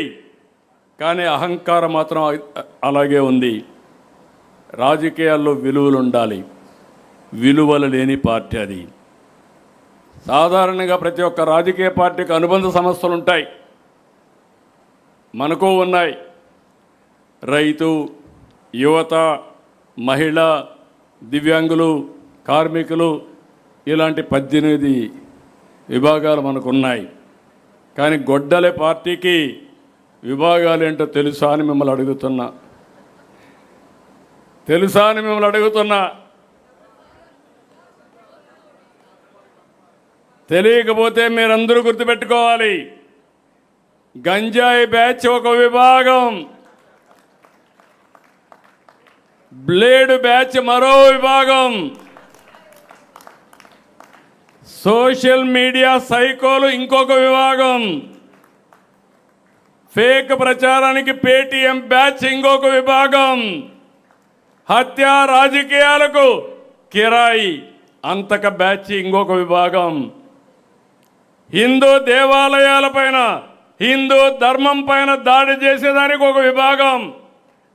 కానీ అహంకారం మాత్రం అలాగే ఉంది. రాజకీయాల్లో విలువలు ఉండాలి, విలువలు లేని పార్టీ అది. సాధారణంగా ప్రతి ఒక్క రాజకీయ పార్టీకి అనుబంధ సమస్యలు ఉంటాయి, మనకు ఉన్నాయి. రైతు, యువత, మహిళ, దివ్యాంగులు, కార్మికులు, ఇలాంటి 18 విభాగాలు మనకున్నాయి. కానీ గొడ్డలి పార్టీకి విభాగాలు ఏంటో తెలుసా అని మిమ్మల్ని అడుగుతున్నా. తెలియకపోతే మీరందరూ గుర్తుపెట్టుకోవాలి. గంజాయి బ్యాచ్ ఒక విభాగం, బ్లేడ్ బ్యాచ్ మరో విభాగం, సోషల్ మీడియా సైకోలు ఇంకొక విభాగం, ఫేక్ ప్రచారానికి పేటీఎం బ్యాచ్ ఇంకొక విభాగం, హత్య రాజకీయాలకు కిరాయి అంతక బ్యాచ్ ఇంకొక విభాగం, హిందూ దేవాలయాలపైన, హిందూ ధర్మం పైన దాడి చేసేదానికి ఒక విభాగం.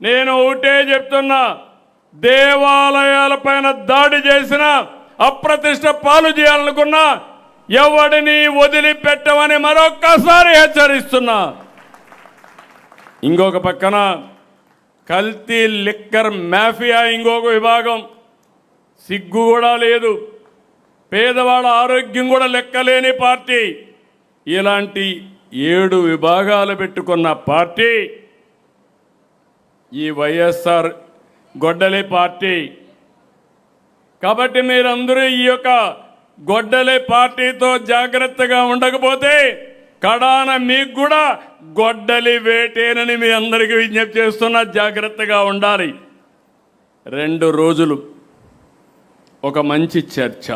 నేను ఒకటే చెప్తున్నా, దేవాలయాలపైన దాడి చేసిన, అప్రతిష్ట పాలు చేయాలనుకున్నా ఎవడిని వదిలిపెట్టమని మరొక్కసారి హెచ్చరిస్తున్నా. ఇంకొక పక్కన కల్తీ లిక్కర్ మాఫియా ఇంకొక విభాగం. సిగ్గు కూడా లేదు, పేదవాళ్ళ ఆరోగ్యం కూడా లెక్కలేని పార్టీ. ఇలాంటి 7 విభాగాలు పెట్టుకున్న పార్టీ ఈ వైఎస్ఆర్ గొడ్డలి పార్టీ. కాబట్టి మీరందరూ ఈ యొక్క గొడ్డలి పార్టీతో జాగ్రత్తగా ఉండకపోతే కడాన మీకు కూడా గొడ్డలి వేటేనని మీ అందరికీ విజ్ఞప్తి చేస్తున్నా. జాగ్రత్తగా ఉండాలి. 2 రోజులు ఒక మంచి చర్చ,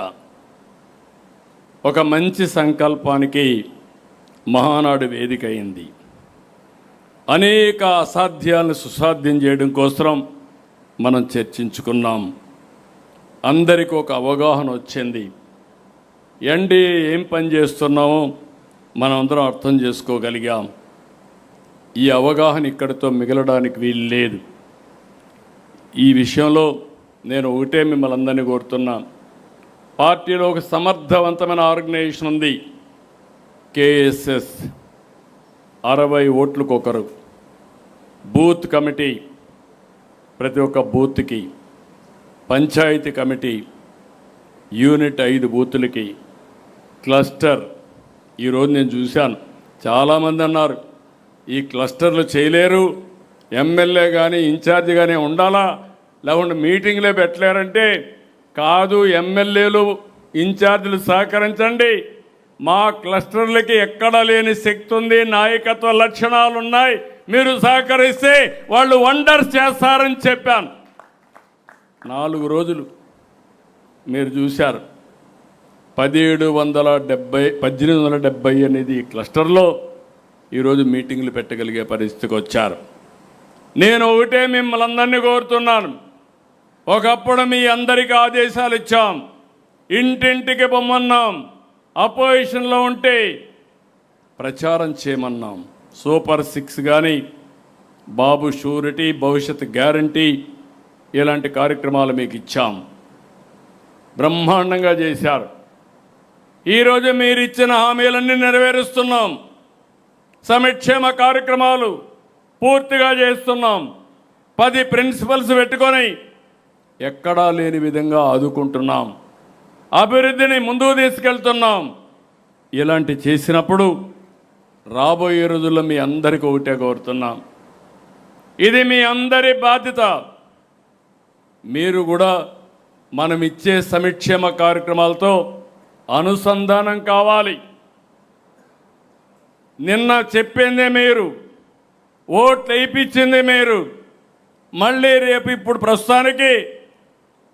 ఒక మంచి సంకల్పానికి మహానాడు వేదిక అయింది. అనేక అసాధ్యాలను సుసాధ్యం చేయడం కోసం మనం చర్చించుకున్నాం. అందరికీ ఒక అవగాహన వచ్చింది. ఎన్డీఏ ఏం పని చేస్తున్నామో మనం అందరం అర్థం చేసుకోగలిగాం. ఈ అవగాహన ఇక్కడితో మిగలడానికి వీలు లేదు. ఈ విషయంలో నేను ఒకటే మిమ్మల్ని అందరినీ కోరుతున్నా. పార్టీలో ఒక సమర్థవంతమైన ఆర్గనైజేషన్ ఉంది, కేఎస్ఎస్. 60 ఓట్లకు ఒకరు, బూత్ కమిటీ, ప్రతి ఒక్క బూత్కి, పంచాయతీ కమిటీ, యూనిట్ 5 బూతులకి, క్లస్టర్. ఈరోజు నేను చూశాను, చాలామంది అన్నారు ఈ క్లస్టర్లు చేయలేరు, ఎమ్మెల్యే కానీ ఇన్ఛార్జి కానీ ఉండాలా, లేకుంటే మీటింగ్లే పెట్టలేరంటే, కాదు, ఎమ్మెల్యేలు ఇన్ఛార్జీలు సహకరించండి. మా క్లస్టర్లకి ఎక్కడా లేని శక్తి ఉంది, నాయకత్వ లక్షణాలు ఉన్నాయి, మీరు సహకరిస్తే వాళ్ళు వండర్స్ చేస్తారని చెప్పాను. 4 రోజులు మీరు చూశారు. 1870 అనేది క్లస్టర్లో ఈరోజు మీటింగ్లు పెట్టగలిగే పరిస్థితికి వచ్చారు. నేను ఒకటే మిమ్మల్ని అందరినీ కోరుతున్నాను. ఒకప్పుడు మీ అందరికీ ఆదేశాలు ఇచ్చాం, ఇంటింటికి పొమ్మన్నాం, అపోజిషన్లో ఉంటే ప్రచారం చేయమన్నాం. సూపర్ 6 కానీ, బాబు షూరిటీ, భవిష్యత్ గ్యారంటీ, ఇలాంటి కార్యక్రమాలు మీకు ఇచ్చాం. బ్రహ్మాండంగా చేశారు. ఈరోజు మీరు ఇచ్చిన హామీలన్నీ నెరవేరుస్తున్నాం. సంక్షేమ కార్యక్రమాలు పూర్తిగా చేస్తున్నాం. 10 ప్రిన్సిపల్స్ పెట్టుకొని ఎక్కడా లేని విధంగా ఆదుకుంటున్నాం. అభివృద్ధిని ముందుకు తీసుకెళ్తున్నాం. ఇలాంటి చేసినప్పుడు రాబోయే రోజుల్లో మీ అందరికీ ఒకటే కోరుతున్నాం, ఇది మీ అందరి బాధ్యత. మీరు కూడా మనం ఇచ్చే సంక్షేమ కార్యక్రమాలతో అనుసంధానం కావాలి. నిన్న చెప్పిందే మీరు, ఓట్లు వేయించింది మీరు, మళ్ళీ రేపు ఇప్పుడు ప్రస్తుతానికి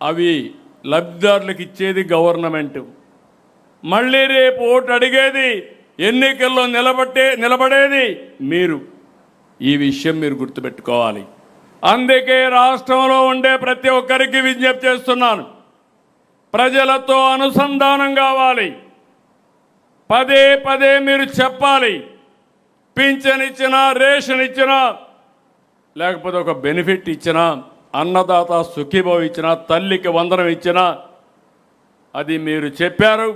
అవి లబ్ధిదారులకు ఇచ్చేది గవర్నమెంట్, మళ్ళీ రేపు ఓటు అడిగేది, ఎన్నికల్లో నిలబడేది మీరు. ఈ విషయం మీరు గుర్తుపెట్టుకోవాలి. అందుకే రాష్ట్రంలో ఉండే ప్రతి ఒక్కరికి విజ్ఞప్తి చేస్తున్నాను, ప్రజలతో అనుసంధానం కావాలి. పదే పదే మీరు చెప్పాలి. పింఛన్ ఇచ్చినా, రేషన్ ఇచ్చినా, లేకపోతే ఒక బెనిఫిట్ ఇచ్చినా, అన్నదాత సుఖీభావ ఇచ్చినా, తల్లికి వందనం ఇచ్చినా, అది మీరు చెప్పారు,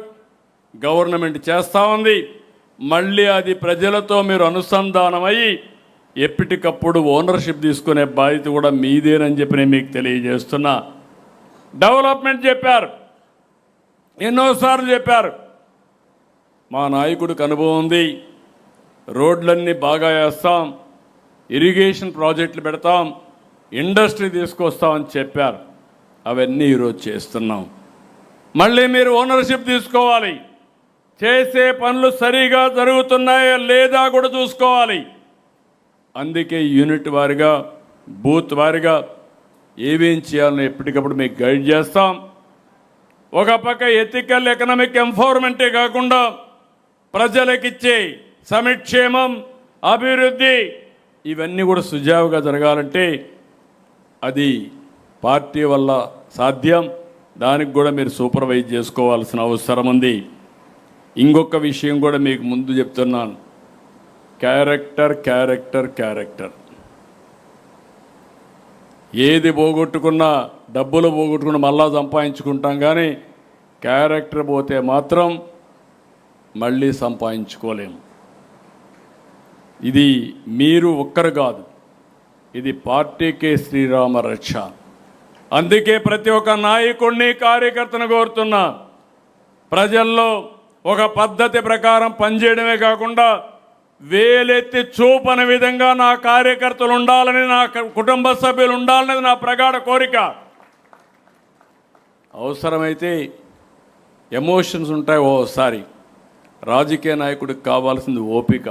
గవర్నమెంట్ చేస్తూ ఉంది. మళ్ళీ అది ప్రజలతో మీరు అనుసంధానమయ్యి ఎప్పటికప్పుడు ఓనర్షిప్ తీసుకునే బాధ్యత కూడా మీదేనని చెప్పి నేను మీకు తెలియజేస్తున్నా. డెవలప్మెంట్ చెప్పారు, ఎన్నోసార్లు చెప్పారు. మా నాయకుడికి అనుభవం ఉంది. రోడ్లన్నీ బాగా వేస్తాం, ఇరిగేషన్ ప్రాజెక్టులు పెడతాం, ఇండస్ట్రీ తీసుకొస్తామని చెప్పారు. అవన్నీ ఈరోజు చేస్తున్నాం. మళ్ళీ మీరు ఓనర్షిప్ తీసుకోవాలి. చేసే పనులు సరిగా జరుగుతున్నాయా లేదా కూడా చూసుకోవాలి. అందుకే యూనిట్ వారిగా, బూత్ వారిగా ఏమేం చేయాలని ఎప్పటికప్పుడు మీకు గైడ్ చేస్తాం. ఒక పక్క ఎథికల్ ఎకనామిక్ ఎంపవర్మెంటే కాకుండా ప్రజలకిచ్చే సంక్షేమం, అభివృద్ధి ఇవన్నీ కూడా సుజావుగా జరగాలంటే అది పార్టీ వల్ల సాధ్యం. దానికి కూడా మీరు సూపర్వైజ్ చేసుకోవాల్సిన అవసరం ఉంది. ఇంకొక విషయం కూడా మీకు ముందు చెప్తున్నాను, క్యారెక్టర్ క్యారెక్టర్ క్యారెక్టర్. ఏది పోగొట్టుకున్నా, డబ్బులు పోగొట్టుకున్నా మళ్ళా సంపాదించుకుంటాం, కానీ క్యారెక్టర్ పోతే మాత్రం మళ్ళీ సంపాదించుకోలేము. ఇది మీరు ఒక్కరు కాదు, ఇది పార్టీకే శ్రీరామ రక్ష. అందుకే ప్రతి ఒక్క నాయకుడిని, కార్యకర్తను కోరుతున్నా, ప్రజల్లో ఒక పద్ధతి ప్రకారం పనిచేయడమే కాకుండా వేలెత్తి చూపని విధంగా నా కార్యకర్తలు ఉండాలని, నా కుటుంబ సభ్యులు ఉండాలనేది నా ప్రగాఢ కోరిక. అవసరమైతే ఎమోషన్స్ ఉంటాయి ఓసారి. రాజకీయ నాయకుడికి కావాల్సింది ఓపిక.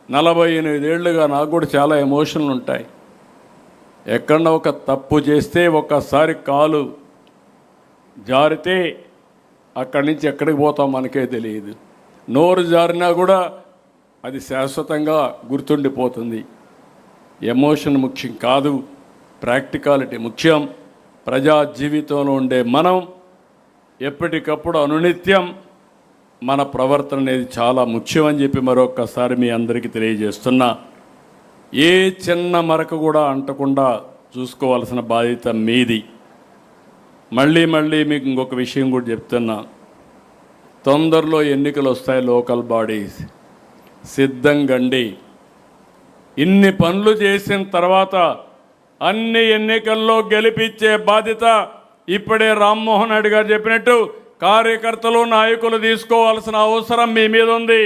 48 ఏళ్లుగా నాకు కూడా చాలా ఎమోషన్లు ఉంటాయి. ఎక్కడన్నా ఒక తప్పు చేస్తే ఒక్కసారి కాలు జారితే అక్కడి నుంచి ఎక్కడికి పోతాం మనకే తెలియదు. నోరు జారినా కూడా అది శాశ్వతంగా గుర్తుండిపోతుంది. ఎమోషన్ ముఖ్యం కాదు, ప్రాక్టికాలిటీ ముఖ్యం. ప్రజా జీవితంలో ఉండే మనం ఎప్పటికప్పుడు అనునిత్యం మన ప్రవర్తన అనేది చాలా ముఖ్యం అని చెప్పి మరొక్కసారి మీ అందరికీ తెలియజేస్తున్నా. ఏ చిన్న మరక కూడా అంటకుండా చూసుకోవాల్సిన బాధ్యత మీది. మళ్ళీ మీకు ఇంకొక విషయం కూడా చెప్తున్నా, తొందరలో ఎన్నికలు వస్తాయి. లోకల్ బాడీస్ సిద్ధంగండి. ఇన్ని పనులు చేసిన తర్వాత అన్ని ఎన్నికల్లో గెలిపించే బాధ్యత ఇప్పుడే రామ్మోహన్ రెడ్డి గారు చెప్పినట్టు కార్యకర్తలు, నాయకులు తీసుకోవాల్సిన అవసరం మీ మీద ఉంది.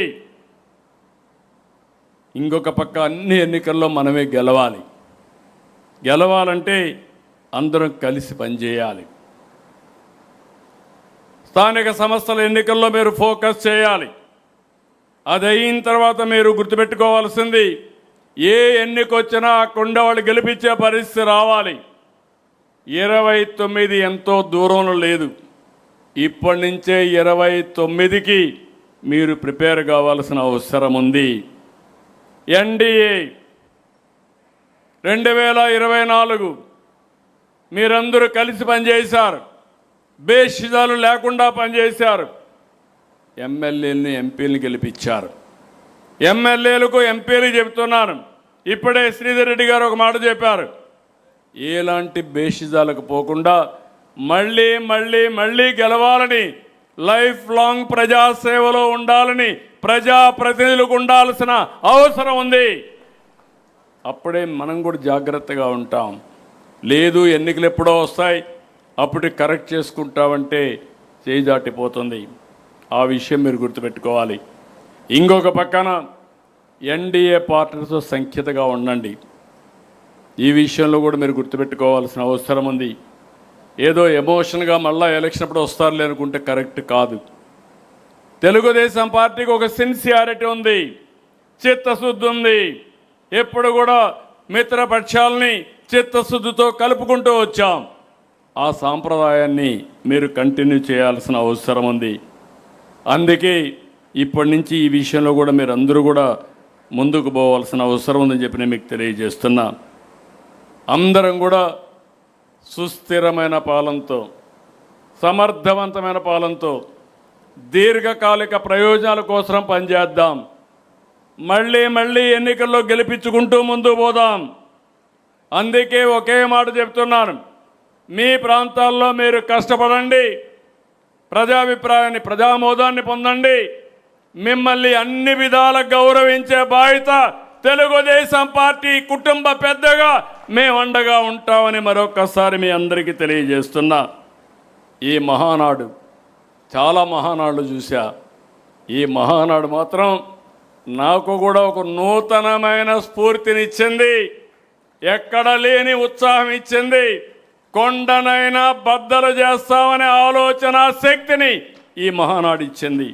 ఇంకొక పక్క అన్ని ఎన్నికల్లో మనమే గెలవాలి. గెలవాలంటే అందరం కలిసి పనిచేయాలి. స్థానిక సంస్థల ఎన్నికల్లో మీరు ఫోకస్ చేయాలి. అది అయిన తర్వాత మీరు గుర్తుపెట్టుకోవాల్సింది, ఏ ఎన్నికొచ్చినా అక్కడ వాళ్ళు గెలిపించే పరిస్థితి రావాలి. 29 ఎంతో దూరంలో లేదు. ఇప్పటి నుంచే 29కి మీరు ప్రిపేర్ కావాల్సిన అవసరం ఉంది. ఎన్డీఏ 2024 మీరందరూ కలిసి పనిచేశారు. బేషిజాలు లేకుండా పనిచేశారు. ఎమ్మెల్యేలని, ఎంపీలను గెలిపించారు. ఎమ్మెల్యేలకు, ఎంపీలు చెబుతున్నాను, ఇప్పుడే శ్రీధర్ రెడ్డి గారు ఒక మాట చెప్పారు, ఎలాంటి బేషిజాలకు పోకుండా మళ్ళీ గెలవాలని, లైఫ్ లాంగ్ ప్రజాసేవలో ఉండాలని ప్రజాప్రతినిధులకు ఉండాల్సిన అవసరం ఉంది. అప్పుడే మనం కూడా జాగ్రత్తగా ఉంటాం. లేదు ఎన్నికలు ఎప్పుడో వస్తాయి అప్పుడు కరెక్ట్ చేసుకుంటామంటే చేయి దాటిపోతుంది. ఆ విషయం మీరు గుర్తుపెట్టుకోవాలి. ఇంకొక పక్కన ఎన్డీఏ పార్టీలతో సంఖ్యతగా ఉండండి. ఈ విషయంలో కూడా మీరు గుర్తుపెట్టుకోవాల్సిన అవసరం ఉంది. ఏదో ఎమోషన్గా మళ్ళీ ఎలక్షన్ అప్పుడు వస్తారులే అనుకుంటే కరెక్ట్ కాదు. తెలుగుదేశం పార్టీకి ఒక సిన్సియారిటీ ఉంది, చిత్తశుద్ధి ఉంది. ఎప్పుడు కూడా మిత్రపక్షాలని చిత్తశుద్ధితో కలుపుకుంటూ వచ్చాం. ఆ సాంప్రదాయాన్ని మీరు కంటిన్యూ చేయాల్సిన అవసరం ఉంది. అందుకే ఇప్పటి నుంచి ఈ విషయంలో కూడా మీరు అందరూ కూడా ముందుకు పోవాల్సిన అవసరం ఉందని చెప్పి నేను మీకు తెలియజేస్తున్నా. అందరం కూడా సుస్థిరమైన పాలనతో, సమర్థవంతమైన పాలనతో, దీర్ఘకాలిక ప్రయోజనాల కోసం పనిచేద్దాం. మళ్ళీ మళ్ళీ ఎన్నికల్లో గెలిపించుకుంటూ ముందుకు పోదాం. అందుకే ఒకే మాట చెప్తున్నాను, మీ ప్రాంతాల్లో మీరు కష్టపడండి, ప్రజాభిప్రాయాన్ని, ప్రజామోదాన్ని పొందండి. మిమ్మల్ని అన్ని విధాల గౌరవించే బాధ్యత తెలుగుదేశం పార్టీ కుటుంబ పెద్దగా మేము అండగా ఉంటామని మరొకసారి మీ అందరికీ తెలియజేస్తున్నా. ఈ మహానాడు, చాలా మహానాడు చూశా. ఈ మహానాడు మాత్రం నాకు కూడా ఒక నూతనమైన స్ఫూర్తినిచ్చింది, ఎక్కడ లేని ఉత్సాహం ఇచ్చింది. కొండనైనా బద్దలు చేస్తామనే ఆలోచన శక్తిని ఈ మహానాడు ఇచ్చింది.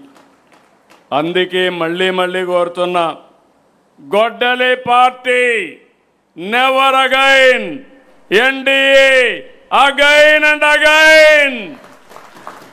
అందుకే మళ్ళీ మళ్ళీ కోరుతున్నా, గొడ్డలి party never again, NDA again and again.